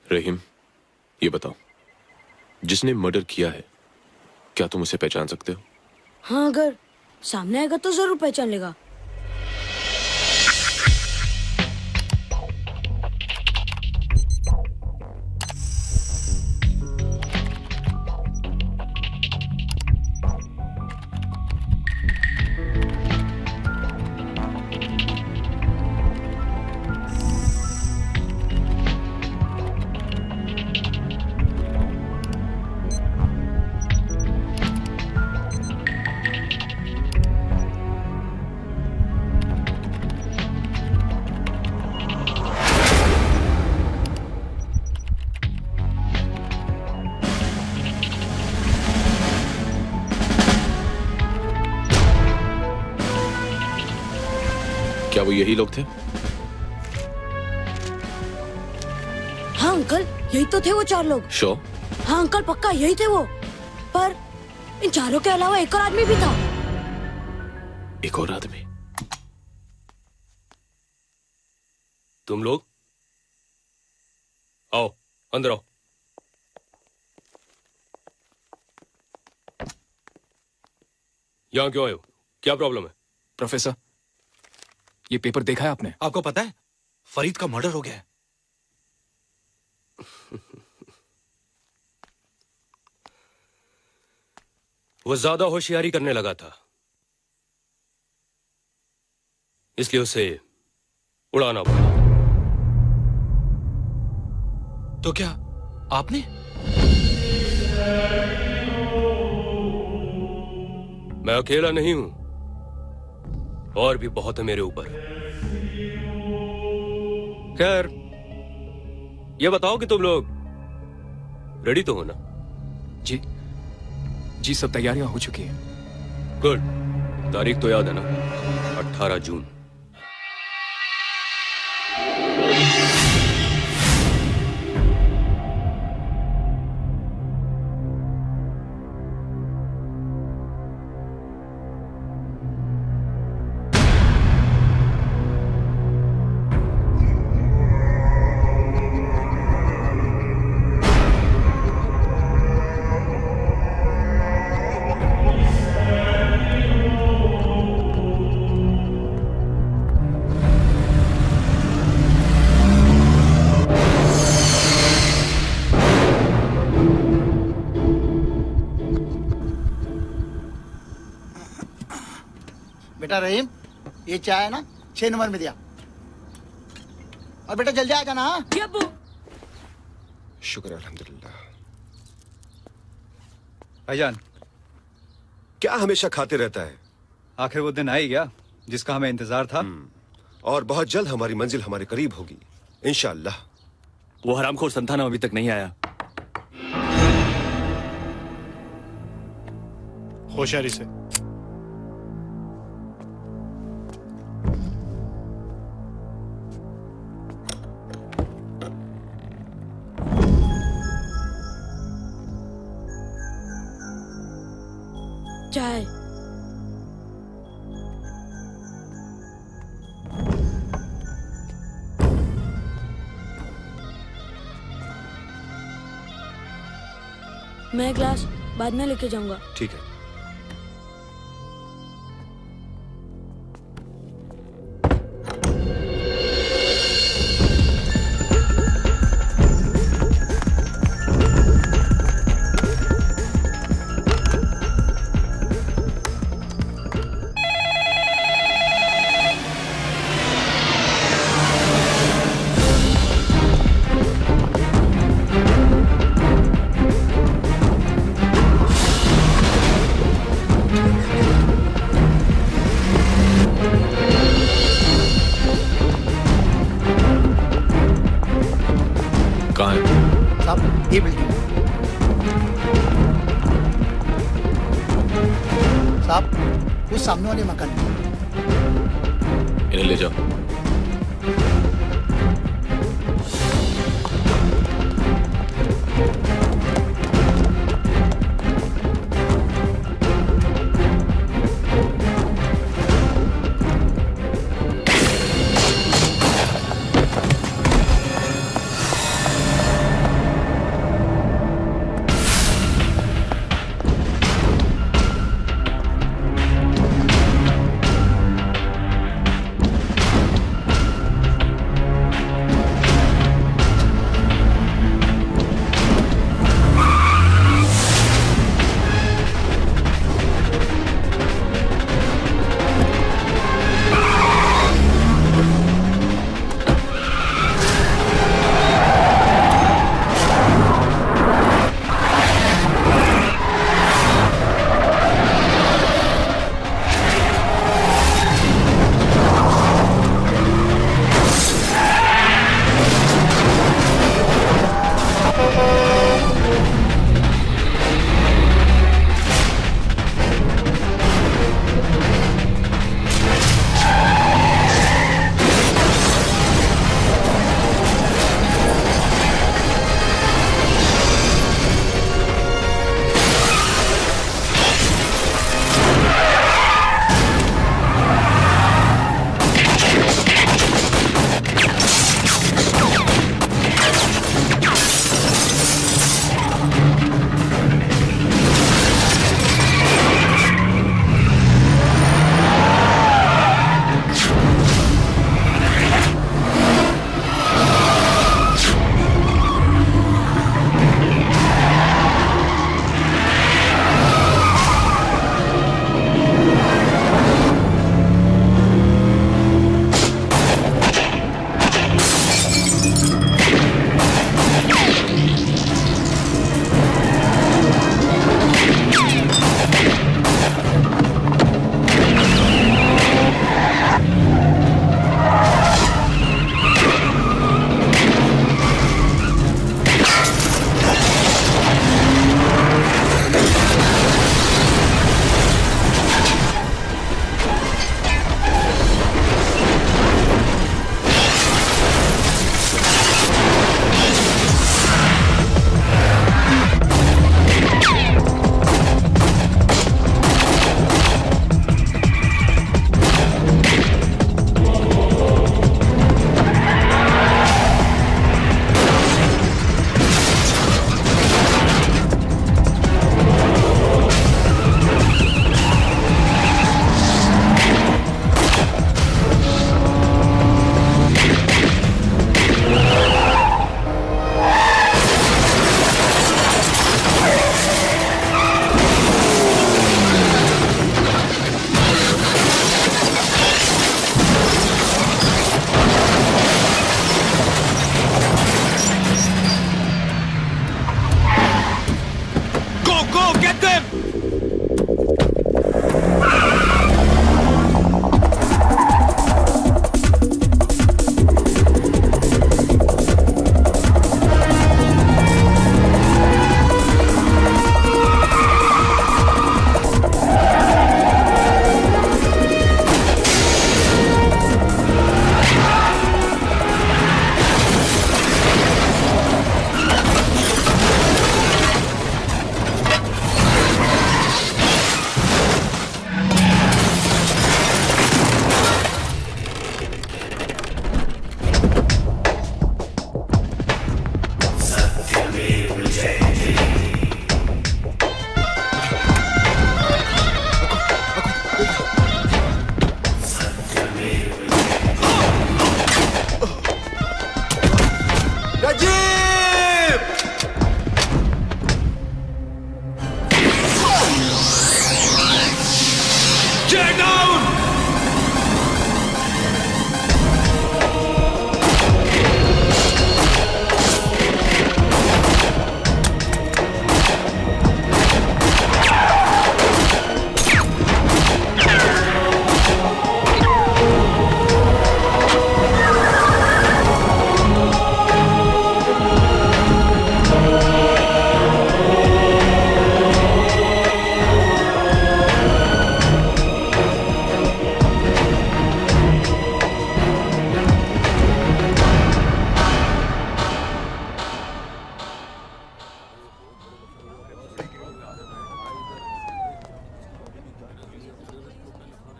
रहीम, ये बताओ, जिसने मर्डर किया है, क्या तुम उसे पहचान सकते हो? हाँ, अगर सामने आएगा तो जरूर पहचान लेगा। क्या वो यही लोग थे? हाँ अंकल, यही तो थे वो 4 लोग। श्योर? हाँ अंकल, पक्का यही थे वो। पर इन चारों के अलावा एक और आदमी भी था। एक और आदमी? तुम लोग आओ, अंदर आओ। यहां क्यों आए हो? क्या प्रॉब्लम है? प्रोफेसर, ये पेपर देखा है आपने? आपको पता है फरीद का मर्डर हो गया है। वो ज्यादा होशियारी करने लगा था, इसलिए उसे उड़ाना पड़ा। तो क्या आपने? मैं अकेला नहीं हूं, और भी बहुत है मेरे ऊपर। खैर, ये बताओ कि तुम लोग रेडी तो हो ना? जी सब तैयारियां हो चुकी हैं। गुड। तारीख तो याद है ना? 18 जून। बेटा रहीम, ये चाय है ना 6 नंबर में दिया। और बेटा जल्दी आ जाना। हाँ जी अब्बू। शुक्र अल्हम्दुलिल्लाह। भाईजान, क्या हमेशा खाते रहता है? आखिर वो दिन आ ही गया जिसका हमें इंतजार था। और बहुत जल्द हमारी मंजिल हमारे करीब होगी इंशाअल्लाह। वो हरामखोर संतानम अभी तक नहीं आया। होशियारी से। चाय। मैं ग्लास बाद में लेके जाऊंगा। ठीक है। कहाँ है? साहब ये बिल्डिंग। साहब उस सामने वाले मकान में। इन्हें ले जाओ।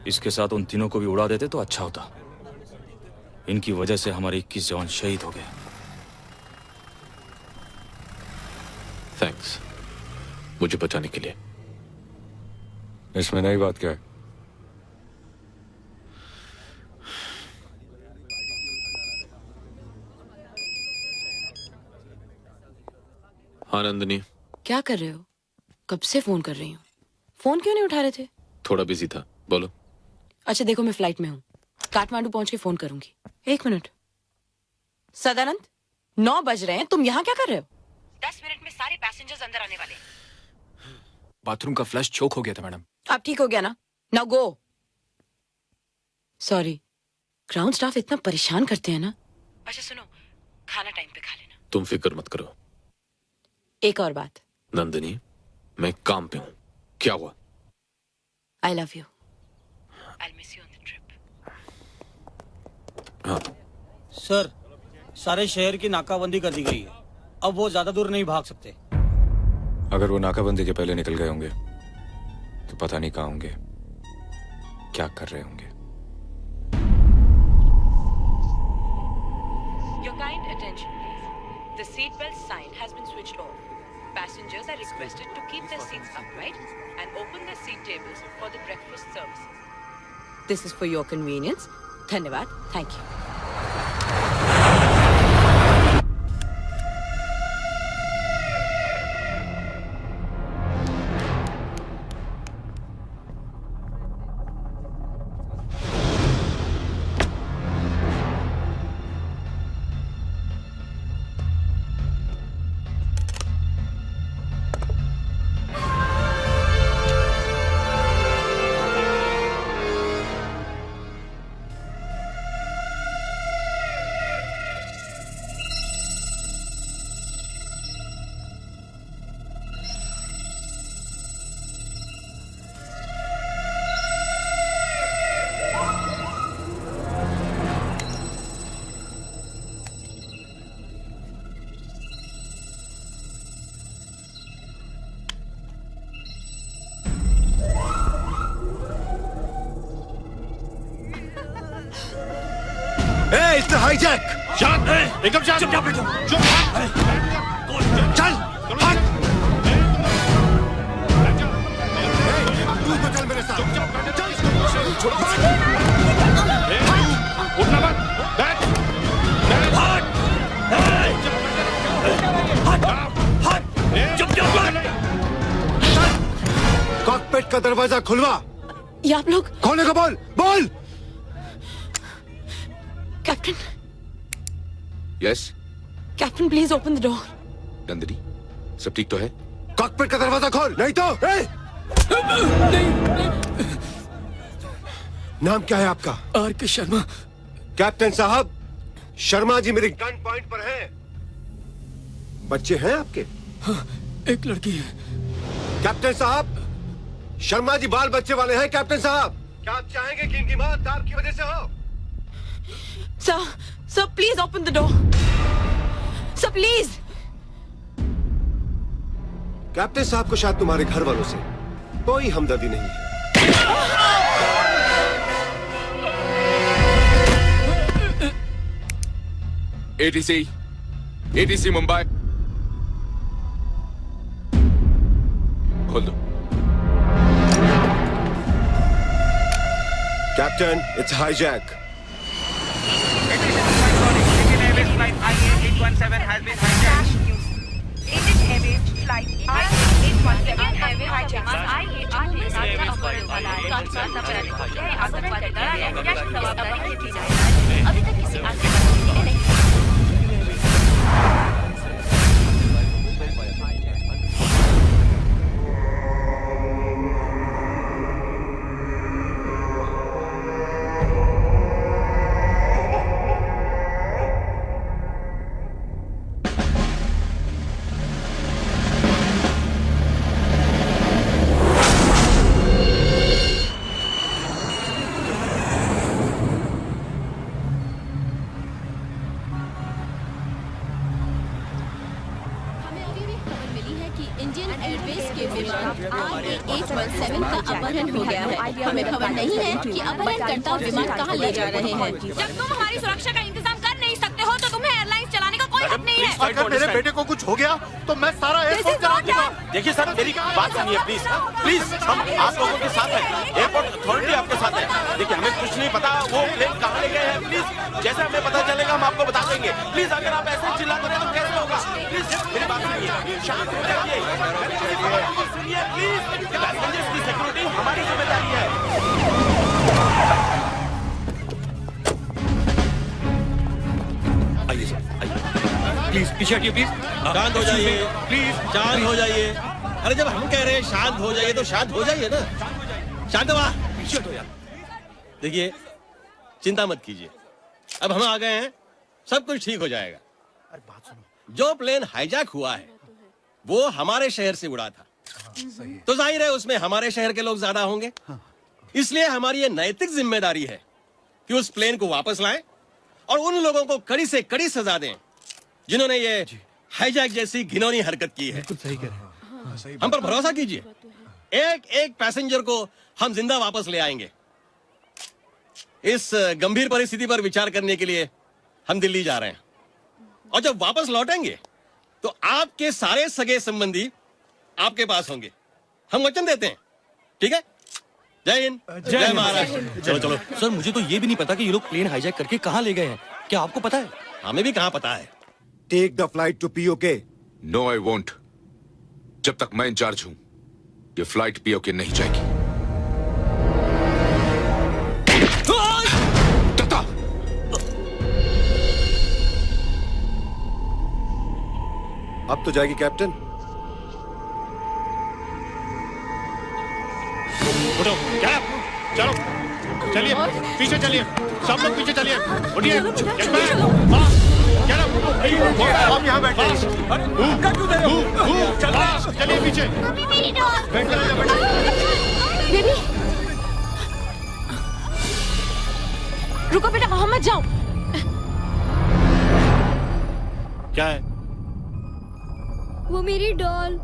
इसके साथ उन तीनों को भी उड़ा देते तो अच्छा होता। इनकी वजह से हमारे 21 जवान शहीद हो गए। थैंक्स मुझे बचाने के लिए। इसमें नई बात क्या है? हाँ नंदिनी, क्या कर रहे हो? कब से फोन कर रही हूँ, फोन क्यों नहीं उठा रहे थे? थोड़ा बिजी था, बोलो। अच्छा देखो, मैं फ्लाइट में हूँ, काठमांडू पहुंच के फोन करूंगी। 1 मिनट। सदानंद, 9 बज रहे हैं, तुम यहाँ क्या कर रहे हो? 10 मिनट में सारे पैसेंजर्स अंदर आने वाले। बाथरूम का फ्लश चोक हो गया था मैडम। अब ठीक हो गया ना? Now go. Sorry, ground staff इतना परेशान करते हैं ना। अच्छा सुनो, खाना टाइम पे खा लेना। तुम फिक्र मत करो। एक और बात नंदिनी, मैं काम पे हूँ। क्या हुआ? आई love you. I miss you on the trip. हाँ सर, सारे शहर की नाकाबंदी कर दी गई है, अब वो ज्यादा दूर नहीं भाग सकते। अगर वो नाकाबंदी के पहले निकल गए होंगे तो पता नहीं कहाँ होंगे, क्या कर रहे होंगे। Your kind attention, please. The seatbelt sign has been switched off. Passengers are requested to keep their seats upright and open their seat tables for the breakfast services. This is for your convenience. Dhanyavad. Thank you. It's the hijack! शांत है, एकदम शांत। चुप चुप चुप। चल, भाग! तू तो चल मेरे साथ। चल, उठना मत। बैठ। भाग। चुप चुप। कॉकपिट का दरवाजा खुलवा। ये आप लोग? खोलने को बोल, बोल। Captain. Yes captain, please open the door. Nandini, सब ठीक तो है? कॉकपिट का दरवाजा खोल, नहीं तो नाम क्या है आपका? आर.के. शर्मा। कैप्टन साहब, शर्मा जी मेरे गन पॉइंट पर हैं। बच्चे हैं आपके? हाँ, एक लड़की है। कैप्टन साहब, शर्मा जी बाल बच्चे वाले हैं। कैप्टन साहब, क्या आप चाहेंगे कि इनकी मौत आपकी वजह से हो? Sir, please open the door. Sir, please. Captain साहब को शायद तुम्हारे घर वालों से कोई हमदर्दी नहीं है। ATC मुंबई, खोल दो। Captain, it's hijack. Flight IA-817 has been hijacked. Indian Airways flight IA-817 has been hijacked. अभी तक किसी आतंकवादी ने नहीं। 817 का अपहरण हो गया है। हमें खबर नहीं है कि अपहरणकर्ता विमान कहाँ ले जा रहे हैं। जब तुम हमारी सुरक्षा का इंतजाम कर नहीं सकते हो तो तुम्हें एयरलाइंस चलाने का कोई हक नहीं है। अगर मेरे बेटे को कुछ हो गया तो मैं सारा एयरपोर्ट चला दूंगा। देखिए सर, मेरी बात सुनिए प्लीज प्लीज, हम आप लोगों के साथ हैं, एयरपोर्ट अथॉरिटी आपके साथ है। देखिए हमें कुछ नहीं पता वो प्लेन कहाँ ले गए हैं, प्लीज जैसे हमें पता चलेगा हम आपको बता देंगे। प्लीज अगर आप ऐसे चिल्लाते रहे तो कैसे होगा? प्लीज मेरी बात सुनिए, शांत हो जाइए, सुनिए प्लीज। पैसेंजर्स की सिक्योरिटी हमारी जिम्मेदारी है। आइए सर, आइए प्लीज पीछे हटिए प्लीज। शांत हो जाइए प्लीज, शांत हो जाइए। अरे जब हम कह रहे हैं शांत हो जाइए तो शांत हो जाइए ना। शांत हुआ, पीछे हटो यार। देखिए चिंता मत कीजिए, अब हम आ गए हैं, सब कुछ ठीक हो जाएगा। अरे बात सुनो, जो प्लेन हाईजैक हुआ है वो हमारे शहर से उड़ा था, तो जाहिर है उसमें हमारे शहर के लोग ज्यादा होंगे। इसलिए हमारी ये नैतिक जिम्मेदारी है कि उस प्लेन को वापस लाएं और उन लोगों को कड़ी से कड़ी सजा दें जिन्होंने ये हाईजैक जैसी घिनौनी हरकत की है। सही कह रहे हैं। हम पर भरोसा कीजिए, एक एक पैसेंजर को हम जिंदा वापस ले आएंगे। इस गंभीर परिस्थिति पर विचार करने के लिए हम दिल्ली जा रहे हैं और जब वापस लौटेंगे तो आपके सारे सगे संबंधी आपके पास होंगे, हम वचन देते हैं। ठीक है? जय हिंद, जय महाराष्ट्र। चलो चलो सर, मुझे तो ये भी नहीं पता कि ये लोग प्लेन हाईजैक करके कहाँ ले गए हैं। क्या आपको पता है? हमें भी कहाँ पता है। Take the flight to POK. No I won't. जब तक मैं इंचार्ज हूं ये फ्लाइट पीओके नहीं जाएगी। अब तो जाएगी कैप्टन। उठो, कैप, चलो, चलिए, पीछे चलिए, सब लोग पीछे चलिए, उठिए, आप यहाँ बैठे, चलिए पीछे, बेबी रुको बेटा, वहां मत जाओ। क्या है? वो मेरी डॉल।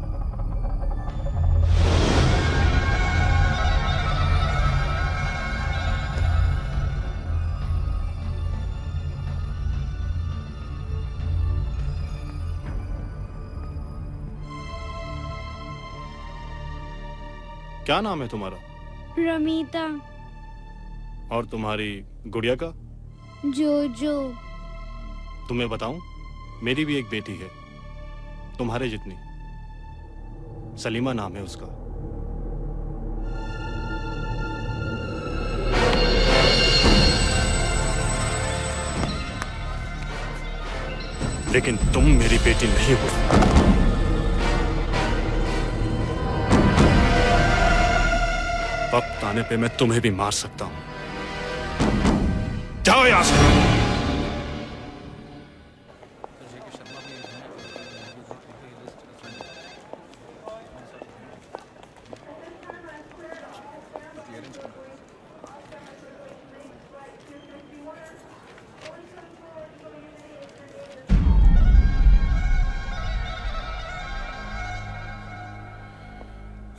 क्या नाम है तुम्हारा? रमीता। और तुम्हारी गुड़िया का? जोजो। तुम्हें बताऊं, मेरी भी एक बेटी है, तुम्हारे जितनी। सलीमा नाम है उसका। लेकिन तुम मेरी बेटी नहीं हो। वक्त आने पे मैं तुम्हें भी मार सकता हूं। जाओ यहां से।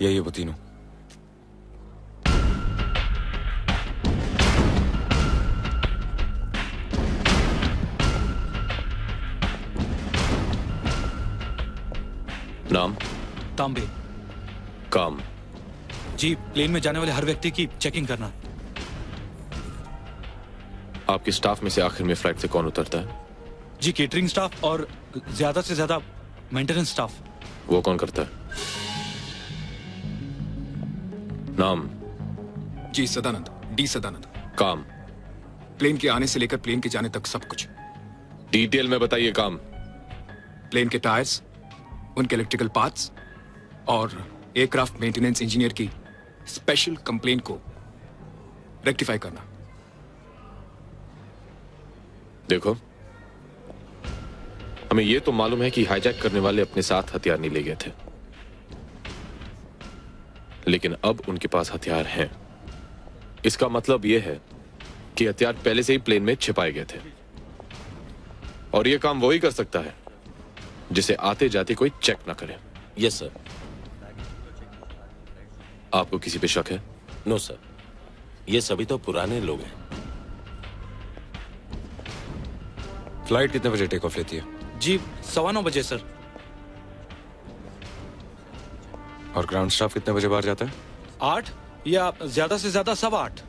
यही है वो तीनों। नाम? तांबे। काम? जी, प्लेन में जाने वाले हर व्यक्ति की चेकिंग करना। आपके स्टाफ में से आखिर में फ्लाइट से कौन उतरता है? जी, केटरिंग स्टाफ और ज्यादा से ज्यादा मेंटेनेंस स्टाफ। वो कौन करता है? नाम? जी सदानंद, डी सदानंद। काम? प्लेन के आने से लेकर प्लेन के जाने तक सब कुछ। डिटेल में बताइए। काम? प्लेन के टायर्स, उनके इलेक्ट्रिकल पार्ट्स और एयरक्राफ्ट मेंटेनेंस इंजीनियर की स्पेशल कंप्लेंट को रेक्टिफाई करना। देखो, हमें यह तो मालूम है कि हाईजैक करने वाले अपने साथ हथियार नहीं ले गए थे, लेकिन अब उनके पास हथियार हैं। इसका मतलब यह है कि हथियार पहले से ही प्लेन में छिपाए गए थे, और यह काम वही कर सकता है जिसे आते जाते कोई चेक ना करे। Yes sir. आपको किसी पे शक है? नो सर, ये सभी तो पुराने लोग हैं। फ्लाइट कितने बजे टेक ऑफ लेती है? जी 9:15 बजे सर। और ग्राउंड स्टाफ कितने बजे बाहर जाता है? 8 या ज्यादा से ज्यादा 8:15।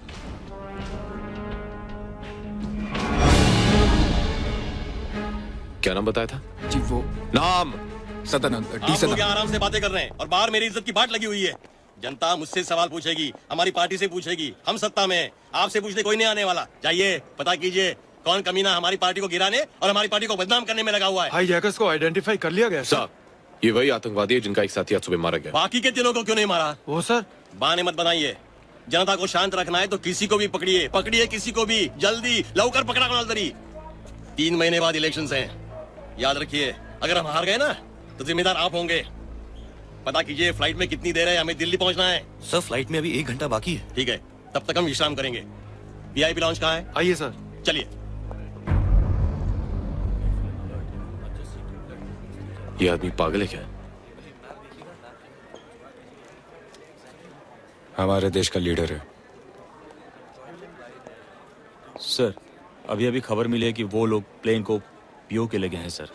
क्या नाम बताया था? जी वो नाम सदानंद, डी आप लोग सदानंद। यहाँ आराम से बातें कर रहे हैं और बाहर मेरी इज्जत की बाट लगी हुई है। जनता मुझसे सवाल पूछेगी, हमारी पार्टी से पूछेगी, हम सत्ता में हैं। आपसे पूछने कोई नहीं आने वाला। जाइए पता कीजिए कौन कमीना हमारी पार्टी को गिराने और हमारी पार्टी को बदनाम करने में लगा हुआ है। हाईजैकर्स को आइडेंटिफाई कर लिया गया साहब, ये वही आतंकवादी है जिनका एक साथी आज सुबह मारा गया। बाकी के तीनों को क्यों नहीं मारा? वो सर, बहाने मत बनाइए। जनता को शांत रखना है तो किसी को भी पकड़िए, पकड़िए किसी को भी, जल्दी लवकर पकड़ा कोणाल तरी। 3 महीने बाद इलेक्शंस हैं, याद रखिए। अगर हम हार गए ना तो जिम्मेदार आप होंगे। पता कीजिए फ्लाइट में कितनी देर है, हमें दिल्ली पहुंचना है। सर फ्लाइट में अभी 1 घंटा बाकी है। ठीक है, तब तक हम विश्राम करेंगे। वीआईपी लॉन्च कहाँ है? आइए सर। चलिए। ये आदमी पागल है क्या? हमारे देश का लीडर है। सर अभी खबर मिली है कि वो लोग प्लेन को पीओ के लगे हैं सर।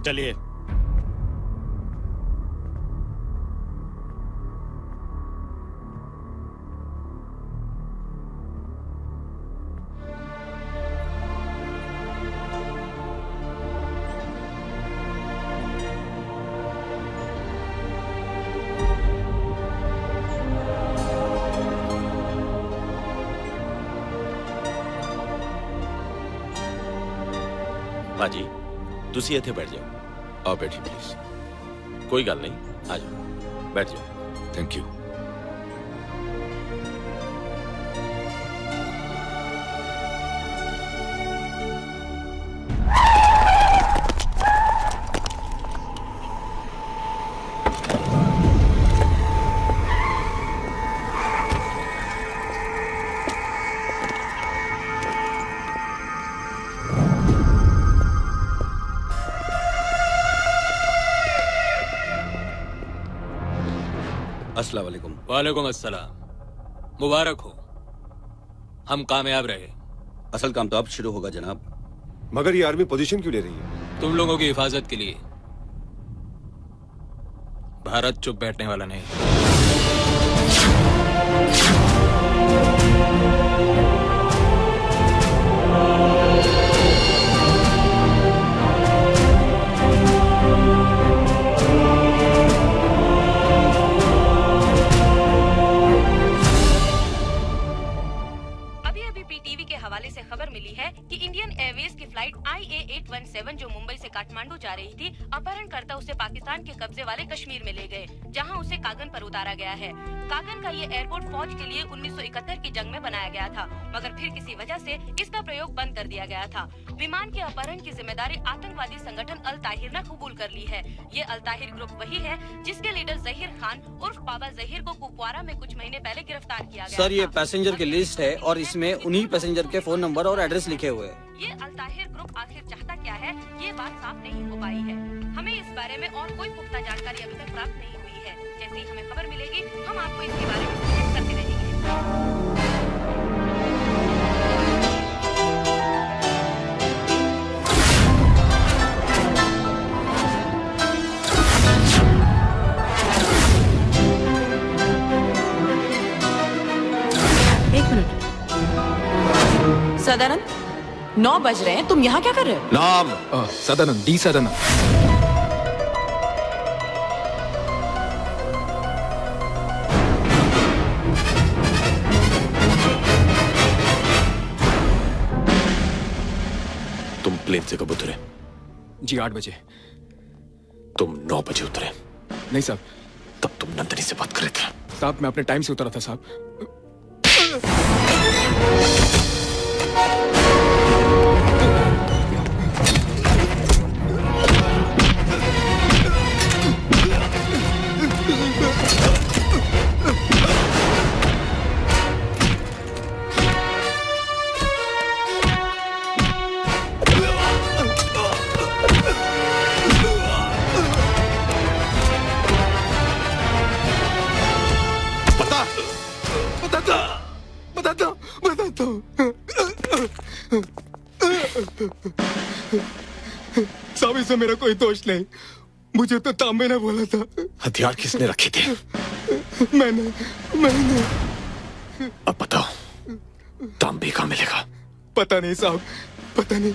चलिए। बाजी तुसी इत्थे बैठ जाओ। आओ बैठिए प्लीज। कोई गल नहीं, आ जाओ, बैठ जाओ। Thank you. अस्सलाम वालेकुम। वालेकुम अस्सलाम। मुबारक हो, हम कामयाब रहे। असल काम तो अब शुरू होगा जनाब। मगर ये आर्मी पोजीशन क्यों ले रही है? तुम लोगों की हिफाजत के लिए। भारत चुप बैठने वाला नहीं। टीवी के हवाले से खबर मिली है कि इंडियन एयरवेज की फ्लाइट IA-817 जो मुंबई से काठमांडू जा रही थी, अपहरणकर्ता उसे पाकिस्तान के कब्जे वाले कश्मीर में ले गए, जहां उसे कागन पर उतारा गया है। कागन का ये एयरपोर्ट फौज के लिए 1971 की जंग में बनाया गया था, मगर फिर किसी वजह से इसका प्रयोग बंद कर दिया गया था। विमान के अपहरण की जिम्मेदारी आतंकवादी संगठन अल ताहिर ने कबूल कर ली है। ये अल ताहिर ग्रुप वही है जिसके लीडर जहीर खान उर्फ बाबा जहीर को कुपवारा में कुछ महीने पहले गिरफ्तार किया गया। सर, ये पैसेंजर की लिस्ट है और इसमें उन्हीं पैसेंजर के फोन नंबर और एड्रेस लिखे हुए हैं। ये अल ताहिर ग्रुप आखिर चाहता क्या है, ये बात साफ नहीं हो पाई है। हमें इस बारे में और कोई पुख्ता जानकारी अभी तक प्राप्त नहीं हुई है। जैसे ही हमें खबर मिलेगी, हम आपको इसके बारे में सूचित करते रहेंगे। सदानंद, 9 बज रहे हैं, तुम यहाँ क्या कर रहे हो? नाम सदानंद, डी सदानंद। तुम प्लेन से कब उतरे? जी 8 बजे। तुम 9 बजे उतरे? नहीं साहब। तब तुम नंदनी से बात कर रहे थे? साहब, मैं अपने टाइम से उतरा था साहब। साहब, इसमें मेरा कोई दोष नहीं, मुझे तो तांबे ने बोला था। हथियार किसने रखे थे? मैंने। अब बताओ, तांबे कहाँ मिलेगा? पता नहीं साहब, पता नहीं।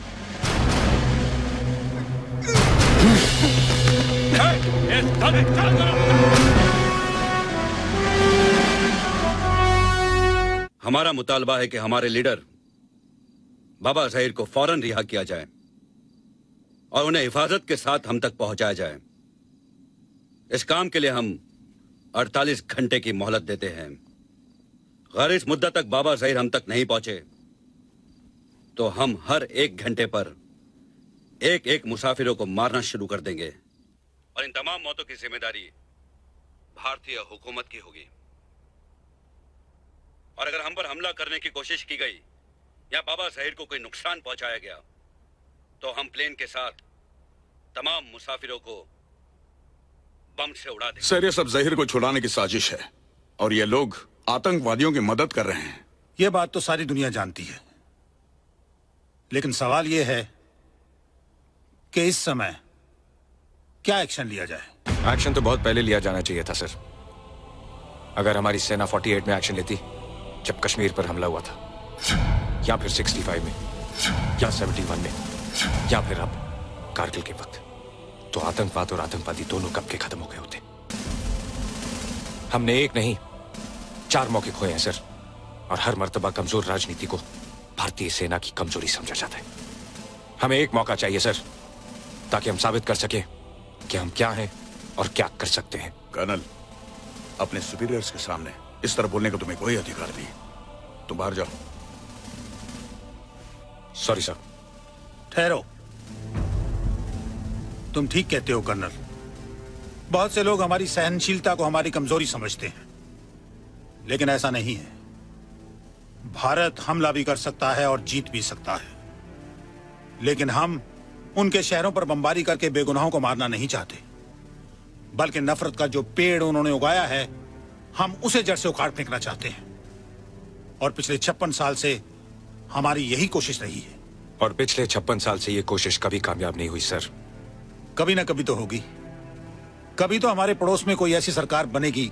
हमारा मुतालबा है कि हमारे लीडर बाबा जहीर को फौरन रिहा किया जाए और उन्हें हिफाजत के साथ हम तक पहुंचाया जाए। इस काम के लिए हम 48 घंटे की मोहलत देते हैं। अगर इस मुद्दत तक बाबा जहीर हम तक नहीं पहुंचे तो हम हर 1 घंटे पर एक एक मुसाफिरों को मारना शुरू कर देंगे और इन तमाम मौतों की जिम्मेदारी भारतीय हुकूमत की होगी। और अगर हम पर हमला करने की कोशिश की गई या बाबा जहीर को कोई नुकसान पहुंचाया गया तो हम प्लेन के साथ तमाम मुसाफिरों को बम से उड़ा देंगे। सर, ये सब जहीर को छुड़ाने की साजिश है और ये लोग आतंकवादियों की मदद कर रहे हैं। ये बात तो सारी दुनिया जानती है, लेकिन सवाल ये है कि इस समय क्या एक्शन लिया जाए? एक्शन तो बहुत पहले लिया जाना चाहिए था सर। अगर हमारी सेना 48 में एक्शन लेती जब कश्मीर पर हमला हुआ था, या फिर 65 में, या 71 में, या फिर अब कारगिल के वक्त, तो आतंकवाद और आतंकवादी दोनों कब के खत्म हो गए होते। हमने एक नहीं 4 मौके खोए हैं सर, और हर मर्तबा कमजोर राजनीति को भारतीय सेना की कमजोरी समझा जाता है। हमें एक मौका चाहिए सर, ताकि हम साबित कर सकें कि हम क्या हैं और क्या कर सकते हैं। कर्नल, अपने सुपीरियर्स के सामने इस तरह बोलने का तुम्हें कोई अधिकार नहीं। तुम बाहर जाओ। Sorry sir. ठहरो, तुम ठीक कहते हो कर्नल। बहुत से लोग हमारी सहनशीलता को हमारी कमजोरी समझते हैं, लेकिन ऐसा नहीं है। भारत हमला भी कर सकता है और जीत भी सकता है, लेकिन हम उनके शहरों पर बमबारी करके बेगुनाहों को मारना नहीं चाहते, बल्कि नफरत का जो पेड़ उन्होंने उगाया है, हम उसे जड़ से उखाड़ फेंकना चाहते हैं। और पिछले 56 साल से हमारी यही कोशिश रही है। और पिछले 56 साल से ये कोशिश कभी कामयाब नहीं हुई सर। कभी ना कभी तो होगी। कभी तो हमारे पड़ोस में कोई ऐसी सरकार बनेगी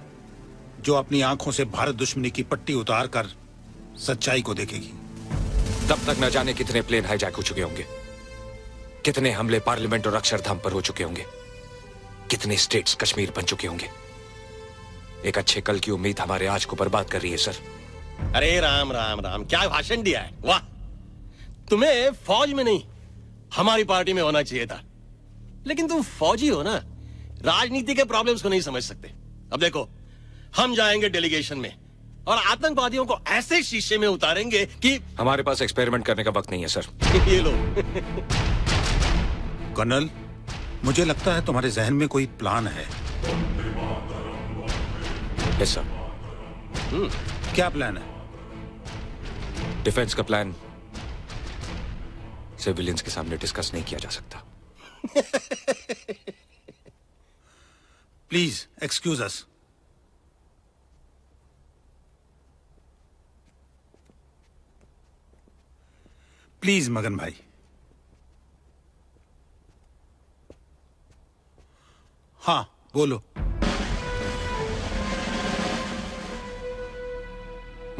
जो अपनी आंखों से भारत दुश्मनी की पट्टी उतार कर सच्चाई को देखेगी। तब तक न जाने कितने प्लेन हाईजैक हो चुके होंगे, कितने हमले पार्लियामेंट और अक्षरधाम पर हो चुके होंगे, कितने स्टेट्स कश्मीर बन चुके होंगे। एक अच्छे कल की उम्मीद हमारे आज को बर्बाद कर रही है सर। अरे राम राम राम, क्या भाषण दिया है, वाह। तुम्हें फौज में नहीं हमारी पार्टी में होना चाहिए था, लेकिन तुम फौजी हो ना, राजनीति के प्रॉब्लम्स को नहीं समझ सकते। अब देखो, हम जाएंगे डेलीगेशन में और आतंकवादियों को ऐसे शीशे में उतारेंगे कि हमारे पास एक्सपेरिमेंट करने का वक्त नहीं है सर। ये लो। कर्नल, मुझे लगता है तुम्हारे जहन में कोई प्लान है। Yes sir. क्या प्लान है? डिफेंस का प्लान सिविलियंस के सामने डिस्कस नहीं किया जा सकता। Please excuse us. प्लीज मगन भाई। हाँ बोलो।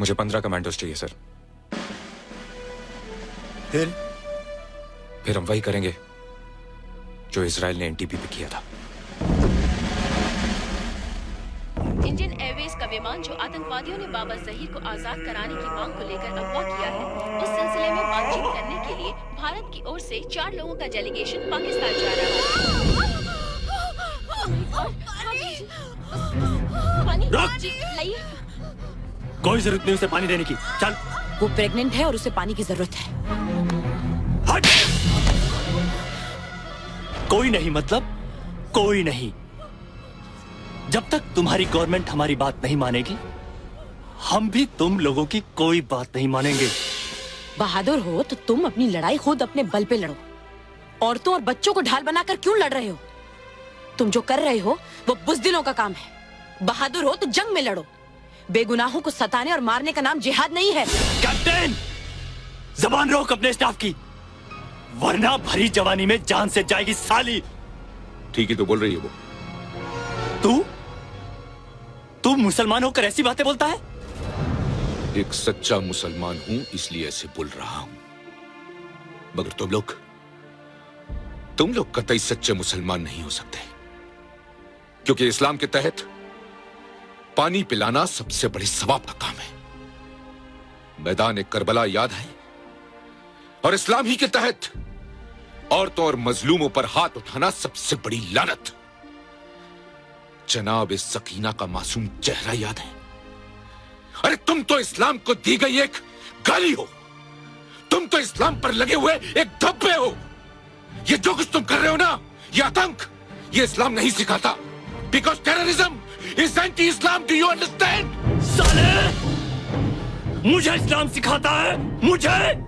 मुझे 15 कमांडोज चाहिए सर। फिर हम वही करेंगे जो इजराइल ने एनटीपी पे किया था। इंडियन एयरवेज का विमान जो आतंकवादियों ने बाबा जहीर को आजाद कराने की मांग को लेकर अगवा किया है, उस सिलसिले में बातचीत करने के लिए भारत की ओर से 4 लोगों का डेलीगेशन पाकिस्तान जा रहा है। लाइए। कोई जरूरत नहीं उसे पानी देने की, चल। वो प्रेग्नेंट है और उसे पानी की जरूरत है। हट! कोई नहीं मतलब कोई नहीं। जब तक तुम्हारी गवर्नमेंट हमारी बात नहीं मानेगी, हम भी तुम लोगों की कोई बात नहीं मानेंगे। बहादुर हो तो तुम अपनी लड़ाई खुद अपने बल पे लड़ो। औरतों और बच्चों को ढाल बनाकर क्यों लड़ रहे हो? तुम जो कर रहे हो वो बुज़दिलों का काम है। बहादुर हो तो जंग में लड़ो। बेगुनाहों को सताने और मारने का नाम जिहाद नहीं है। कैप्टन, जबान रोक अपने स्टाफ की, वरना भरी जवानी में जान से जाएगी साली। ठीक ही तो बोल रही है वो। तू मुसलमान होकर ऐसी बातें बोलता है? एक सच्चा मुसलमान हूं इसलिए ऐसे बोल रहा हूं, मगर तुम लोग कतई सच्चे मुसलमान नहीं हो सकते, क्योंकि इस्लाम के तहत पानी पिलाना सबसे बड़ी सवाब का काम है। मैदान करबला याद है, और इस्लाम ही के तहत औरतों और मजलूमों पर हाथ उठाना सबसे बड़ी लानत। जनाब सकीना का मासूम चेहरा याद है? अरे तुम तो इस्लाम को दी गई एक गाली हो, तुम तो इस्लाम पर लगे हुए एक धब्बे हो। ये जो कुछ तुम कर रहे हो ना, ये आतंक, ये इस्लाम नहीं सिखाता। Because terrorism is anti Islam. Do you understand? साले, मुझे इस्लाम सिखाता है, मुझे।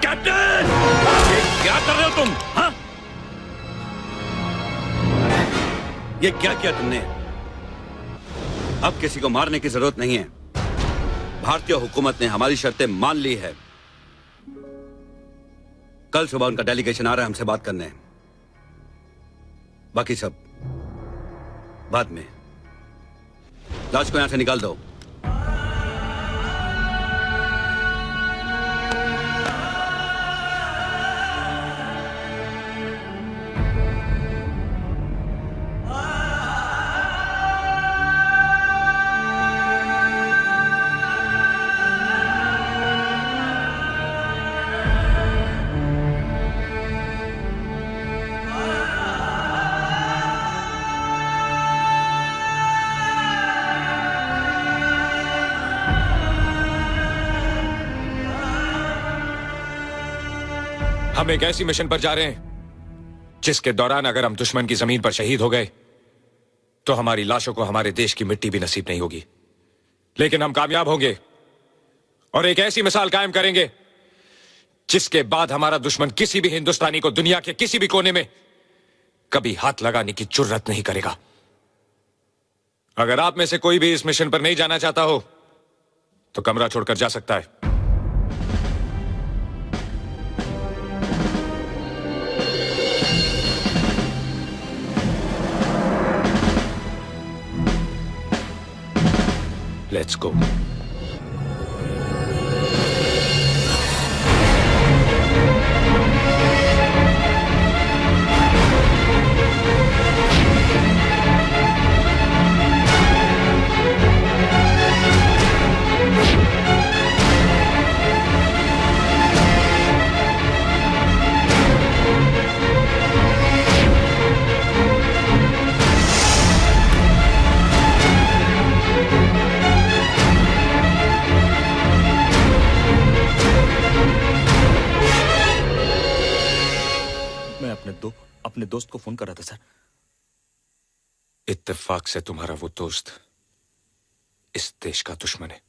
कैप्टन, क्या कर रहे हो तुम? हाँ? ये क्या किया तुमने? अब किसी को मारने की जरूरत नहीं है। भारतीय हुकूमत ने हमारी शर्तें मान ली है। कल सुबह उनका डेलीगेशन आ रहा है हमसे बात करने। बाकी सब बाद में। लाश को यहां से निकाल दो। हम एक ऐसी मिशन पर जा रहे हैं जिसके दौरान अगर हम दुश्मन की जमीन पर शहीद हो गए तो हमारी लाशों को हमारे देश की मिट्टी भी नसीब नहीं होगी। लेकिन हम कामयाब होंगे और एक ऐसी मिसाल कायम करेंगे जिसके बाद हमारा दुश्मन किसी भी हिंदुस्तानी को दुनिया के किसी भी कोने में कभी हाथ लगाने की जुर्रत नहीं करेगा। अगर आप में से कोई भी इस मिशन पर नहीं जाना चाहता हो तो कमरा छोड़कर जा सकता है। Let's go. अपने दोस्त को फोन कर रहा था सर। इत्तेफाक से तुम्हारा वो दोस्त इस देश का दुश्मन है।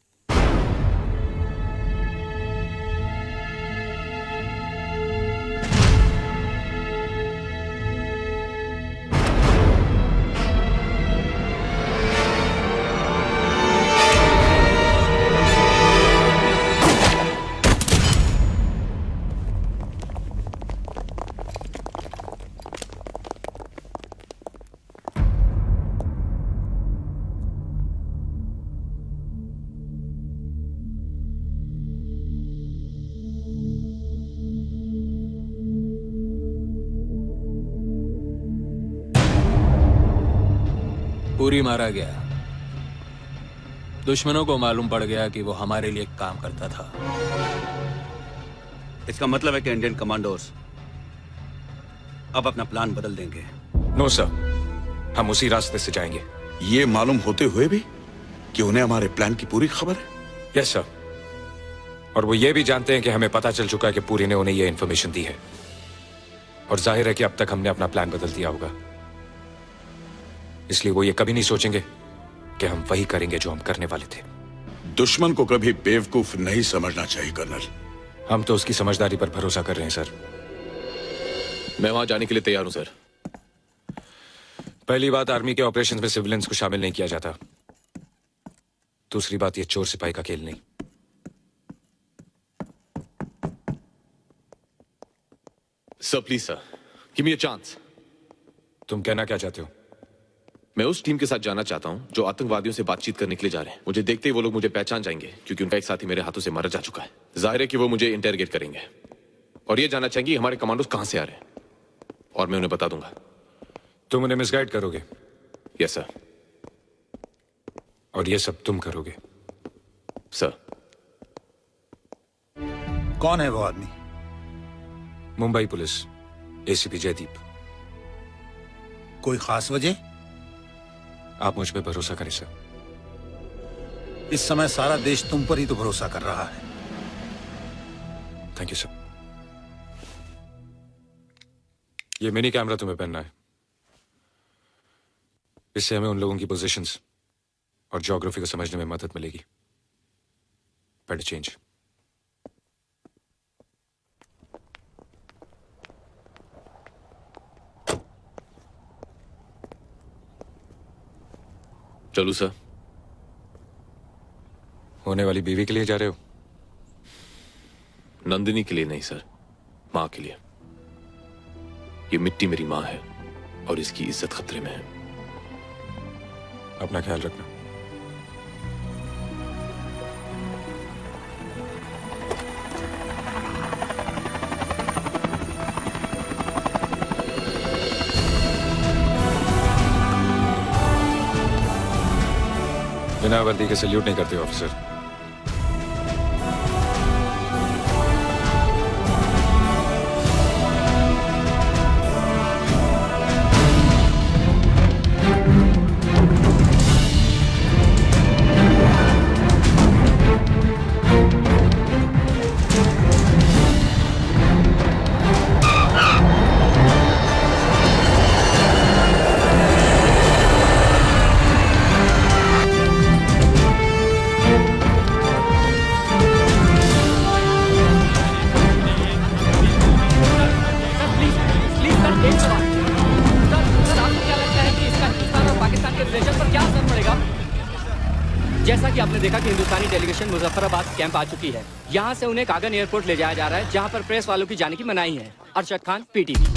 पूरी मारा गया। दुश्मनों को मालूम पड़ गया कि वो हमारे लिए काम करता था। इसका मतलब है कि इंडियन कमांडोज अब अपना प्लान बदल देंगे। नो सर, हम उसी रास्ते से जाएंगे। ये मालूम होते हुए भी कि उन्हें हमारे प्लान की पूरी खबर है? यस सर, और वो ये भी जानते हैं कि हमें पता चल चुका है कि पूरी ने उन्हें ये इन्फॉर्मेशन दी है, और जाहिर है कि अब तक हमने अपना प्लान बदल दिया होगा। इसलिए वो ये कभी नहीं सोचेंगे कि हम वही करेंगे जो हम करने वाले थे। दुश्मन को कभी बेवकूफ नहीं समझना चाहिए कर्नल। हम तो उसकी समझदारी पर भरोसा कर रहे हैं सर। मैं वहां जाने के लिए तैयार हूं सर। पहली बात, आर्मी के ऑपरेशंस में सिविलियंस को शामिल नहीं किया जाता। दूसरी बात, ये चोर सिपाही का खेल नहीं। Sir please sir, give me a chance. तुम कहना क्या चाहते हो? मैं उस टीम के साथ जाना चाहता हूं जो आतंकवादियों से बातचीत करने के लिए जा रहे हैं। मुझे देखते ही वो लोग मुझे पहचान जाएंगे, क्योंकि उनका एक साथी मेरे हाथों से मारा जा चुका है। जाहिर है कि वो मुझे इंटरोगेट करेंगे और ये जानना चाहेंगे हमारे कमांडोज कहां से आ रहे हैं, और मैं उन्हें बता दूंगा। तुम उन्हें मिसगाइड करोगे? Yes sir. और ये सब तुम करोगे? सर। कौन है वो आदमी? Mumbai police, ACP Jaydeep. कोई खास वजह? आप मुझ पे भरोसा करें सर। इस समय सारा देश तुम पर ही तो भरोसा कर रहा है। Thank you sir. ये मिनी कैमरा तुम्हें पहनना है। इससे हमें उन लोगों की पोजीशंस और ज्योग्राफी को समझने में मदद मिलेगी। Better change. चलू सर? होने वाली बीवी के लिए जा रहे हो? नंदिनी के लिए नहीं सर, मां के लिए। ये मिट्टी मेरी मां है और इसकी इज्जत खतरे में है। अपना ख्याल रखना। बिना वर्दी के सल्यूट नहीं करते ऑफिसर। देखा कि हिंदुस्तानी डेलीगेशन मुजफ्फराबाद कैंप आ चुकी है। यहाँ से उन्हें कागन एयरपोर्ट ले जाया जा रहा है, जहाँ पर प्रेस वालों की जाने की मनाही है। अरशद खान, पीटीवी।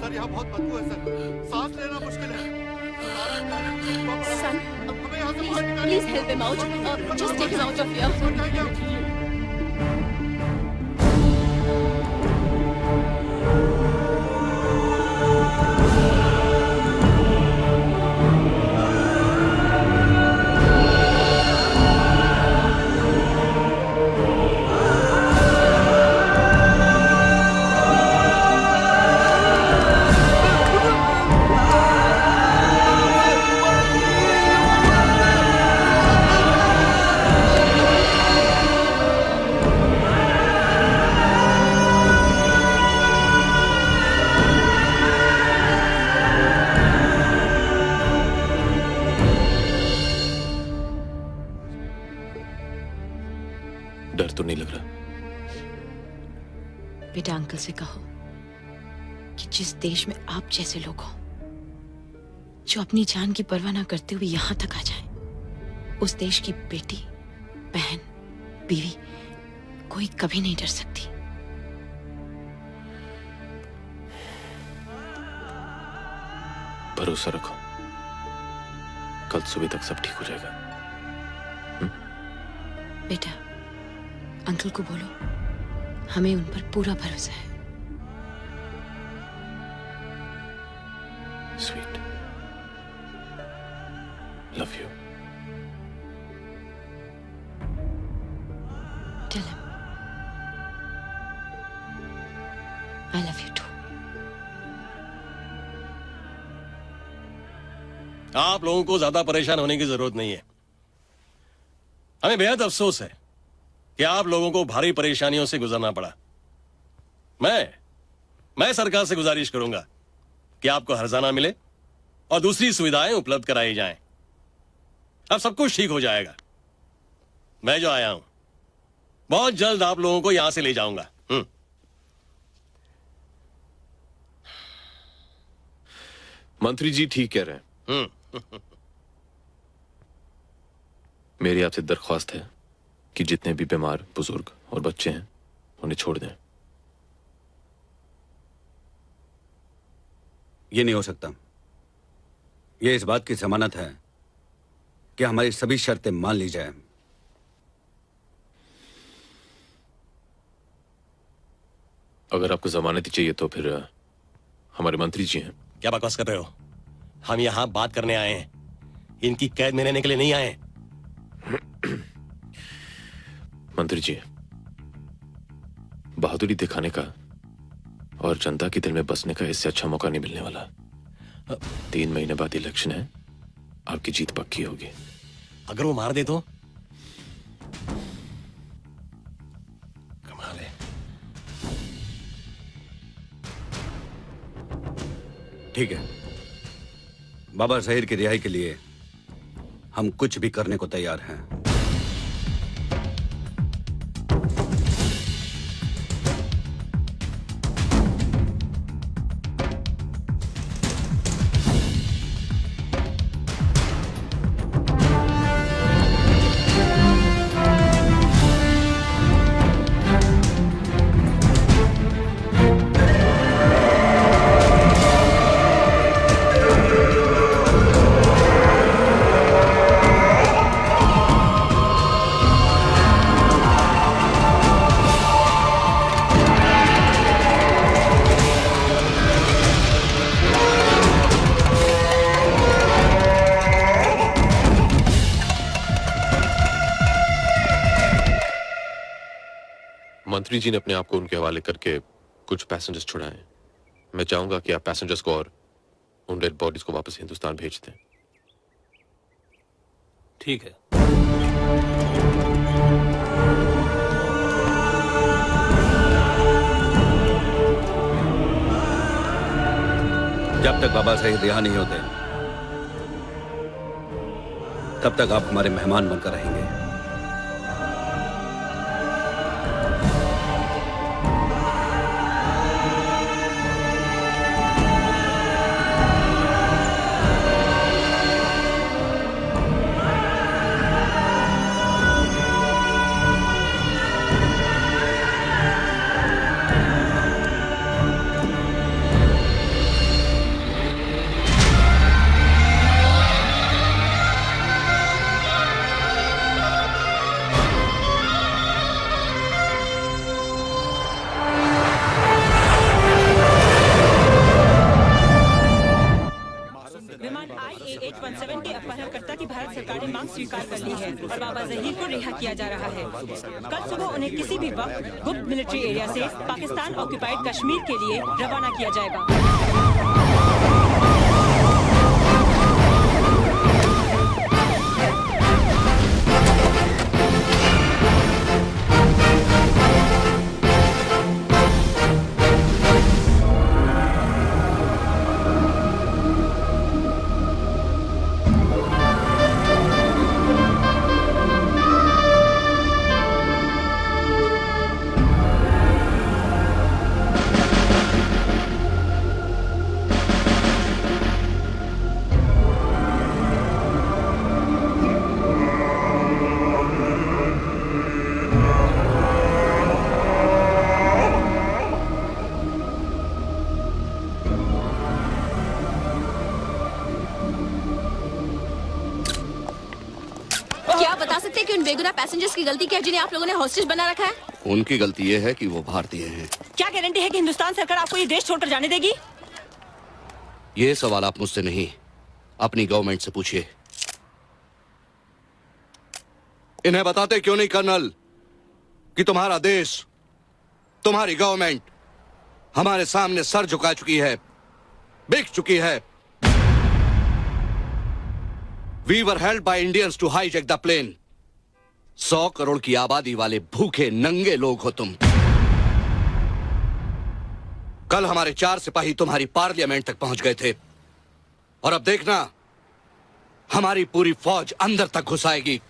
सर यहाँ बहुत बदबू है सर, सांस लेना मुश्किल है। Son, please help him out. Just take him out of here. डर तो नहीं लग रहा? बेटा अंकल से कहो कि जिस देश में आप जैसे लोग हो जो अपनी जान की परवाह ना करते हुए यहां तक आ जाए, उस देश की बेटी, बहन, बीवी कोई कभी नहीं डर सकती। भरोसा रखो, कल सुबह तक सब ठीक हो जाएगा। बेटा अंकल को बोलो हमें उन पर पूरा भरोसा है। Sweet, love you. Tell him I love you too. आप लोगों को ज्यादा परेशान होने की जरूरत नहीं है। हमें बेहद अफसोस है कि आप लोगों को भारी परेशानियों से गुजरना पड़ा। मैं सरकार से गुजारिश करूंगा कि आपको हर्जाना मिले और दूसरी सुविधाएं उपलब्ध कराई जाएं। अब सब कुछ ठीक हो जाएगा। मैं जो आया हूं बहुत जल्द आप लोगों को यहां से ले जाऊंगा। मंत्री जी ठीक कह रहे हैं। मेरी आपसे दरख्वास्त है कि जितने भी बीमार, बुजुर्ग और बच्चे हैं उन्हें छोड़ दें। ये नहीं हो सकता। ये इस बात की जमानत है कि हमारी सभी शर्तें मान ली जाए। अगर आपको जमानत ही चाहिए तो फिर हमारे मंत्री जी हैं। क्या बकवास कर रहे हो? हम यहाँ बात करने आए हैं, इनकी कैद में रहने के लिए नहीं आए। मंत्री जी, बहादुरी दिखाने का और जनता के दिल में बसने का इससे अच्छा मौका नहीं मिलने वाला। 3 महीने बाद इलेक्शन है, आपकी जीत पक्की होगी। अगर वो मार दे तो? कमाल है। ठीक है, बाबा ज़हीर की रिहाई के लिए हम कुछ भी करने को तैयार हैं। मंत्री जी ने अपने आप को उनके हवाले करके कुछ पैसेंजर्स छुड़ाए। मैं चाहूंगा कि आप पैसेंजर्स को और उन डेड बॉडीज को वापस हिंदुस्तान भेज दें। ठीक है। जब तक बाबा ज़हीर रिहा नहीं होते तब तक आप हमारे मेहमान बनकर रहेंगे। विमान IA-817 के अपहरणकर्ता की भारत सरकार ने मांग स्वीकार कर ली है और बाबा ज़हीर को रिहा किया जा रहा है। कल सुबह उन्हें किसी भी वक्त गुप्त मिलिट्री एरिया से पाकिस्तान ऑक्यूपाइड कश्मीर के लिए रवाना किया जाएगा। क्या आप बता सकते हैं कि उन बेगुनाह पैसेंजर्स की गलती क्या है जिन्हें आप लोगों ने हॉस्टेज बना रखा है? उनकी गलती ये है कि वो भारतीय हैं। क्या गारंटी है कि हिंदुस्तान सरकार आपको ये देश छोड़कर जाने देगी? ये सवाल आप मुझसे नहीं, अपनी गवर्नमेंट से पूछिए। इन्हें बताते क्यों नहीं कर्नल कि तुम्हारा देश, तुम्हारी गवर्नमेंट हमारे सामने सर झुका चुकी है, बिक चुकी है। We were held by Indians to hijack the plane. 100 crore की आबादी वाले भूखे नंगे लोग हो तुम। कल हमारे 4 सिपाही तुम्हारी पार्लियामेंट तक पहुंच गए थे और अब देखना हमारी पूरी फौज अंदर तक घुस आएगी।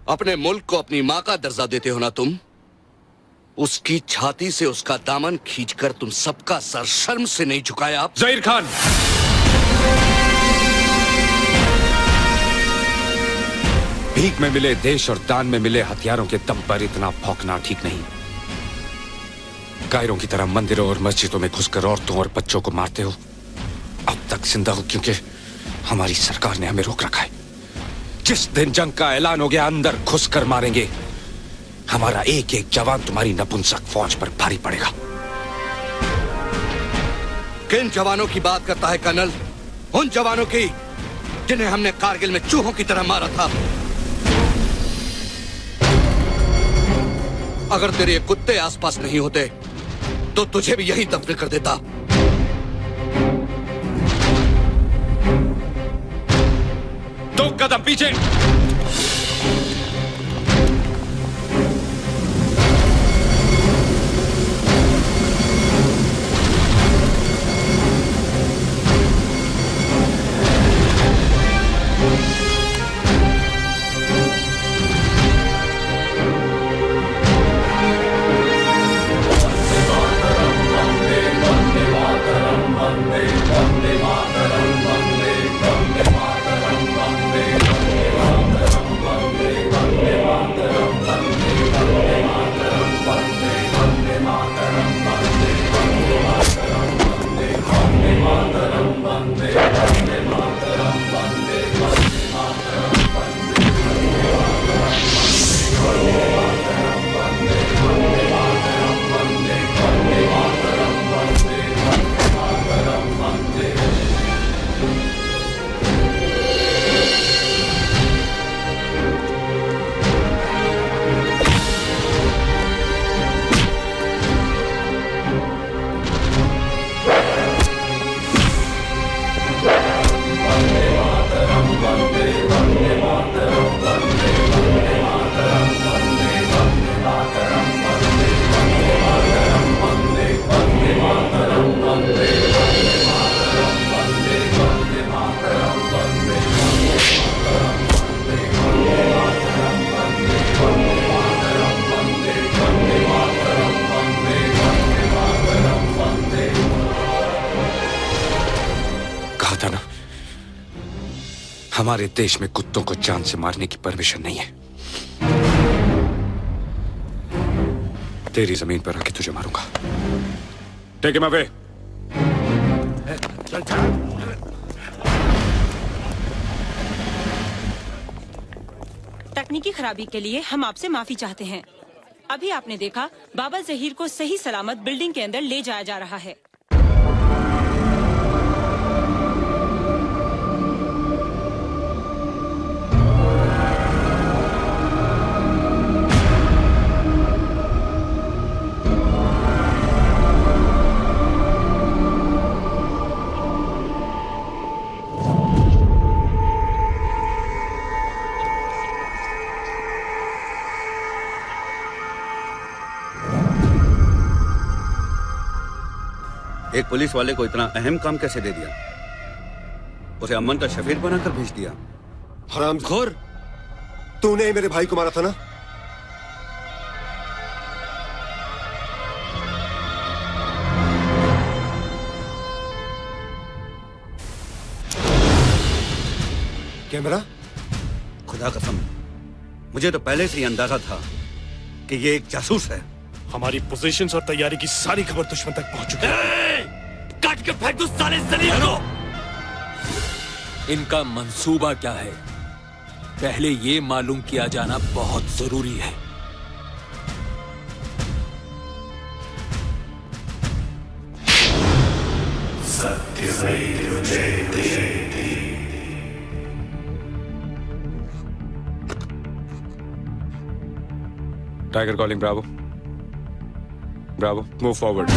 अपने मुल्क को अपनी मां का दर्जा देते हो ना तुम, उसकी छाती से उसका दामन खींचकर तुम सबका सर शर्म से नहीं झुकाया। ज़हीर खान, भीख में मिले देश और दान में मिले हथियारों के दम पर इतना भौंकना ठीक नहीं। कायरों की तरह मंदिरों और मस्जिदों में घुसकर औरतों और बच्चों को मारते हो। अब तक जिंदा हो क्योंकि हमारी सरकार ने हमें रोक रखा है। जिस दिन जंग का ऐलान हो गया अंदर घुसकर मारेंगे। हमारा एक एक जवान तुम्हारी नपुंसक फौज पर भारी पड़ेगा। किन जवानों की बात करता है कर्नल? उन जवानों की जिन्हें हमने कारगिल में चूहों की तरह मारा था। अगर तेरे ये कुत्ते आसपास नहीं होते तो तुझे भी यही दफन कर देता। दो कदम पीछे। हमारे देश में कुत्तों को जान से मारने की परमिशन नहीं है। तेरी जमीन पर आके तुझे मारूंगा। Take him away. तकनीकी खराबी के लिए हम आपसे माफी चाहते हैं। अभी आपने देखा बाबा जहीर को सही सलामत बिल्डिंग के अंदर ले जाया जा रहा है। एक पुलिस वाले को इतना अहम काम कैसे दे दिया? उसे अमन का शफीर बनाकर भेज दिया। हरामखोर, तूने ही मेरे भाई को मारा था ना? कैमरा? खुदा कसम, मुझे तो पहले से ही अंदाजा था कि ये एक जासूस है। हमारी पोजीशंस और तैयारी की सारी खबर दुश्मन तक पहुंच चुकी है। काट के फेंक दो साले जलील को। इनका मंसूबा क्या है, पहले ये मालूम किया जाना बहुत जरूरी है। सत्यमेव जयते। Tiger calling. Bravo bravo, move forward.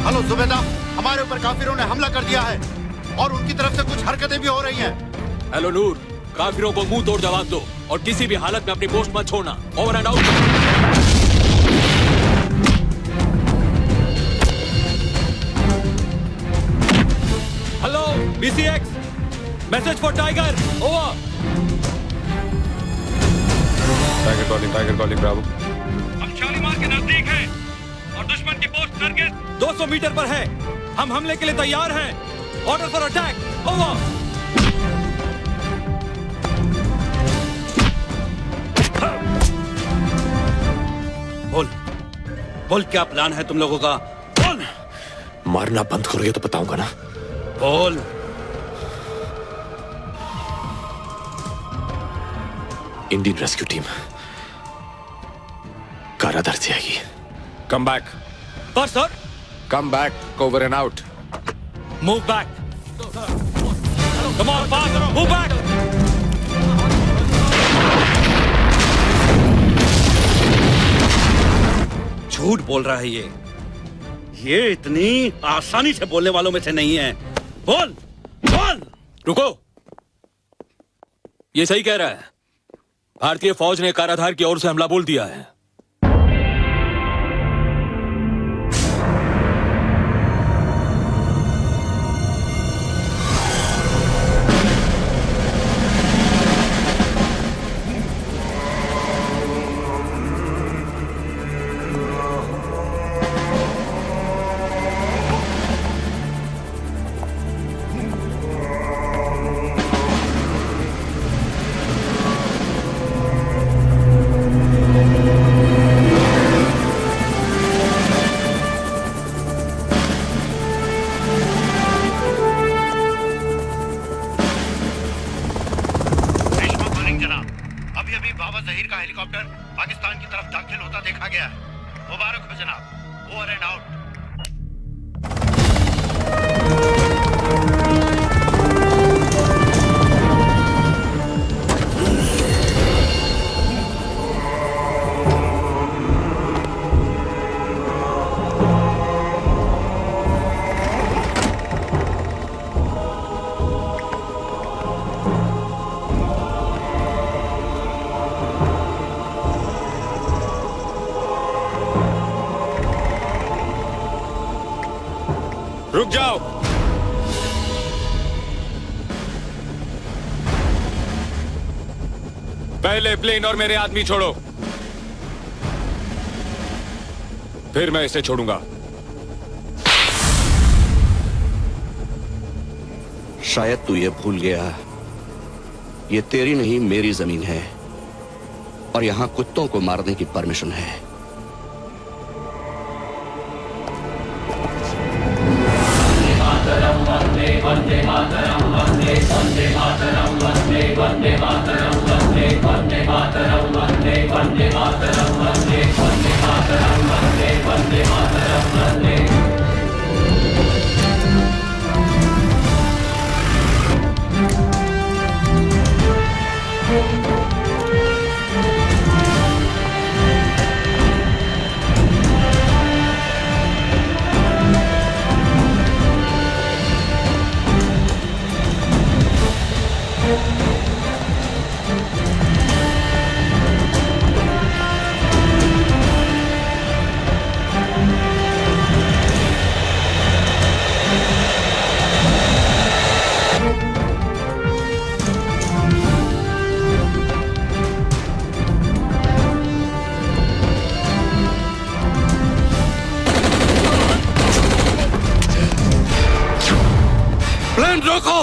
Hello Subeda, हमारे ऊपर काफिरों ने हमला कर दिया है और उनकी तरफ से कुछ हरकतें भी हो रही हैं। हेलो नूर, काफिरों को मुंह तोड़ जवाब दो और किसी भी हालत में अपनी पोस्ट मत छोड़ना। Over and out. Hello BCX, message for tiger, over. Tiger calling Bravo. हम शालीमार के नजदीक हैं। और दुश्मन की पोस्ट टारगेट 200 मीटर पर है। हम हमले के लिए तैयार हैं। Order for attack, over. बोल क्या प्लान है तुम लोगों का? बोल। मारना बंद करोगे तो बताऊंगा ना। बोल। इंडियन रेस्क्यू टीम कारादर से आएगी। Come back. पर sir. Come back, over and out. Move back. Come on fast, move back. झूठ बोल रहा है ये इतनी आसानी से बोलने वालों में से नहीं है। बोल बोल। रुको, ये सही कह रहा है। भारतीय फौज ने काराधार की ओर से हमला बोल दिया है। रुक जाओ। पहले प्लेन और मेरे आदमी छोड़ो, फिर मैं इसे छोड़ूंगा। शायद तू ये भूल गया, ये तेरी नहीं मेरी जमीन है और यहां कुत्तों को मारने की परमिशन है। वंदे मातरम वंदे वंदे मातरम वंदे वंदे मातरम वंदे वंदे मातरम वंदे वंदे मातरम वंदे वंदे मातरम वंदे वंदे मातरम वंदे। प्लेन रोको।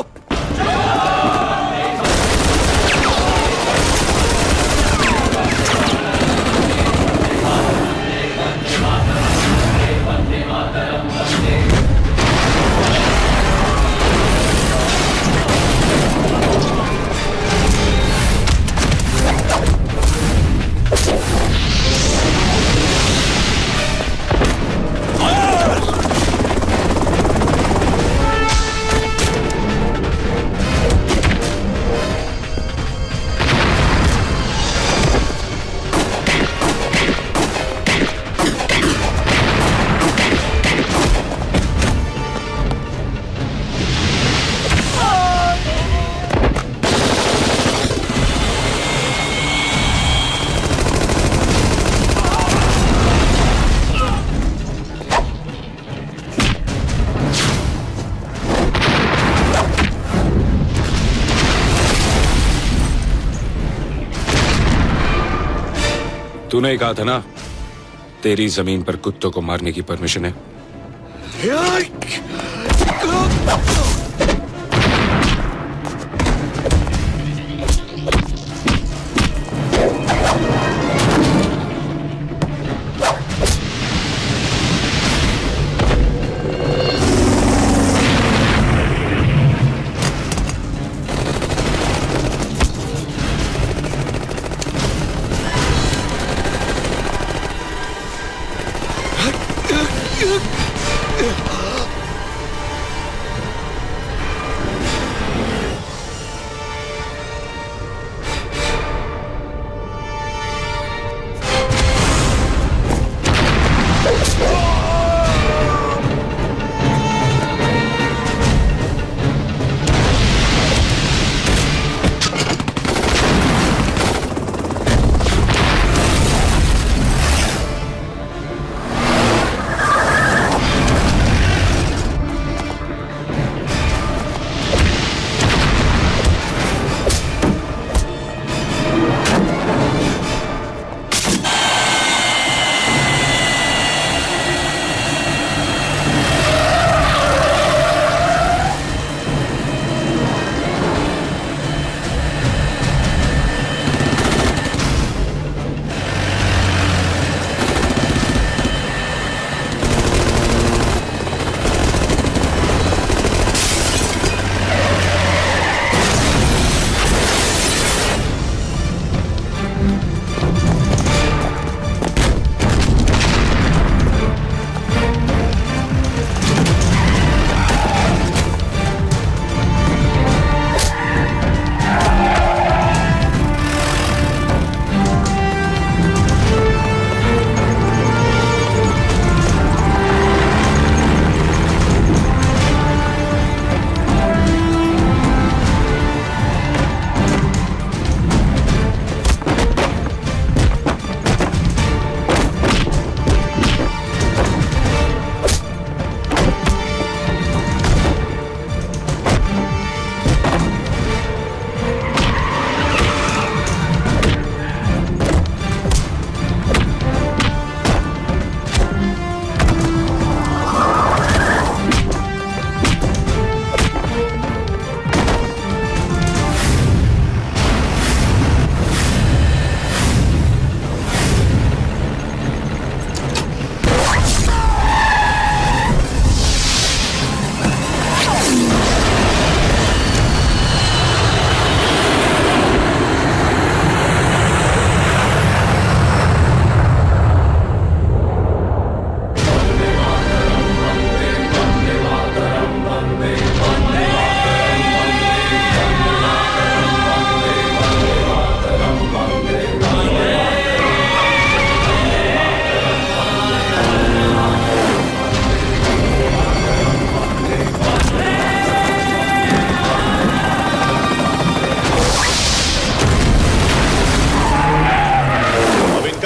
तूने कहा था ना तेरी जमीन पर कुत्तों को मारने की परमिशन है?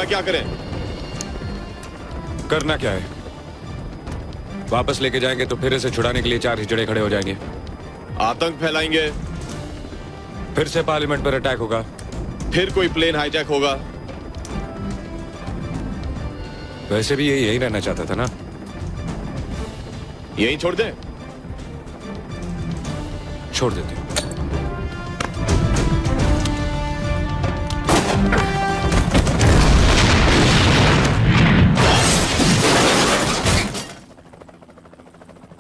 क्या करें? करना क्या है? वापस लेके जाएंगे तो फिर इसे छुड़ाने के लिए 4 हिजड़े खड़े हो जाएंगे, आतंक फैलाएंगे, फिर से पार्लियामेंट पर अटैक होगा, फिर कोई प्लेन हाईजैक होगा। वैसे भी ये यही रहना चाहता था ना? यहीं छोड़ दें? छोड़ देते।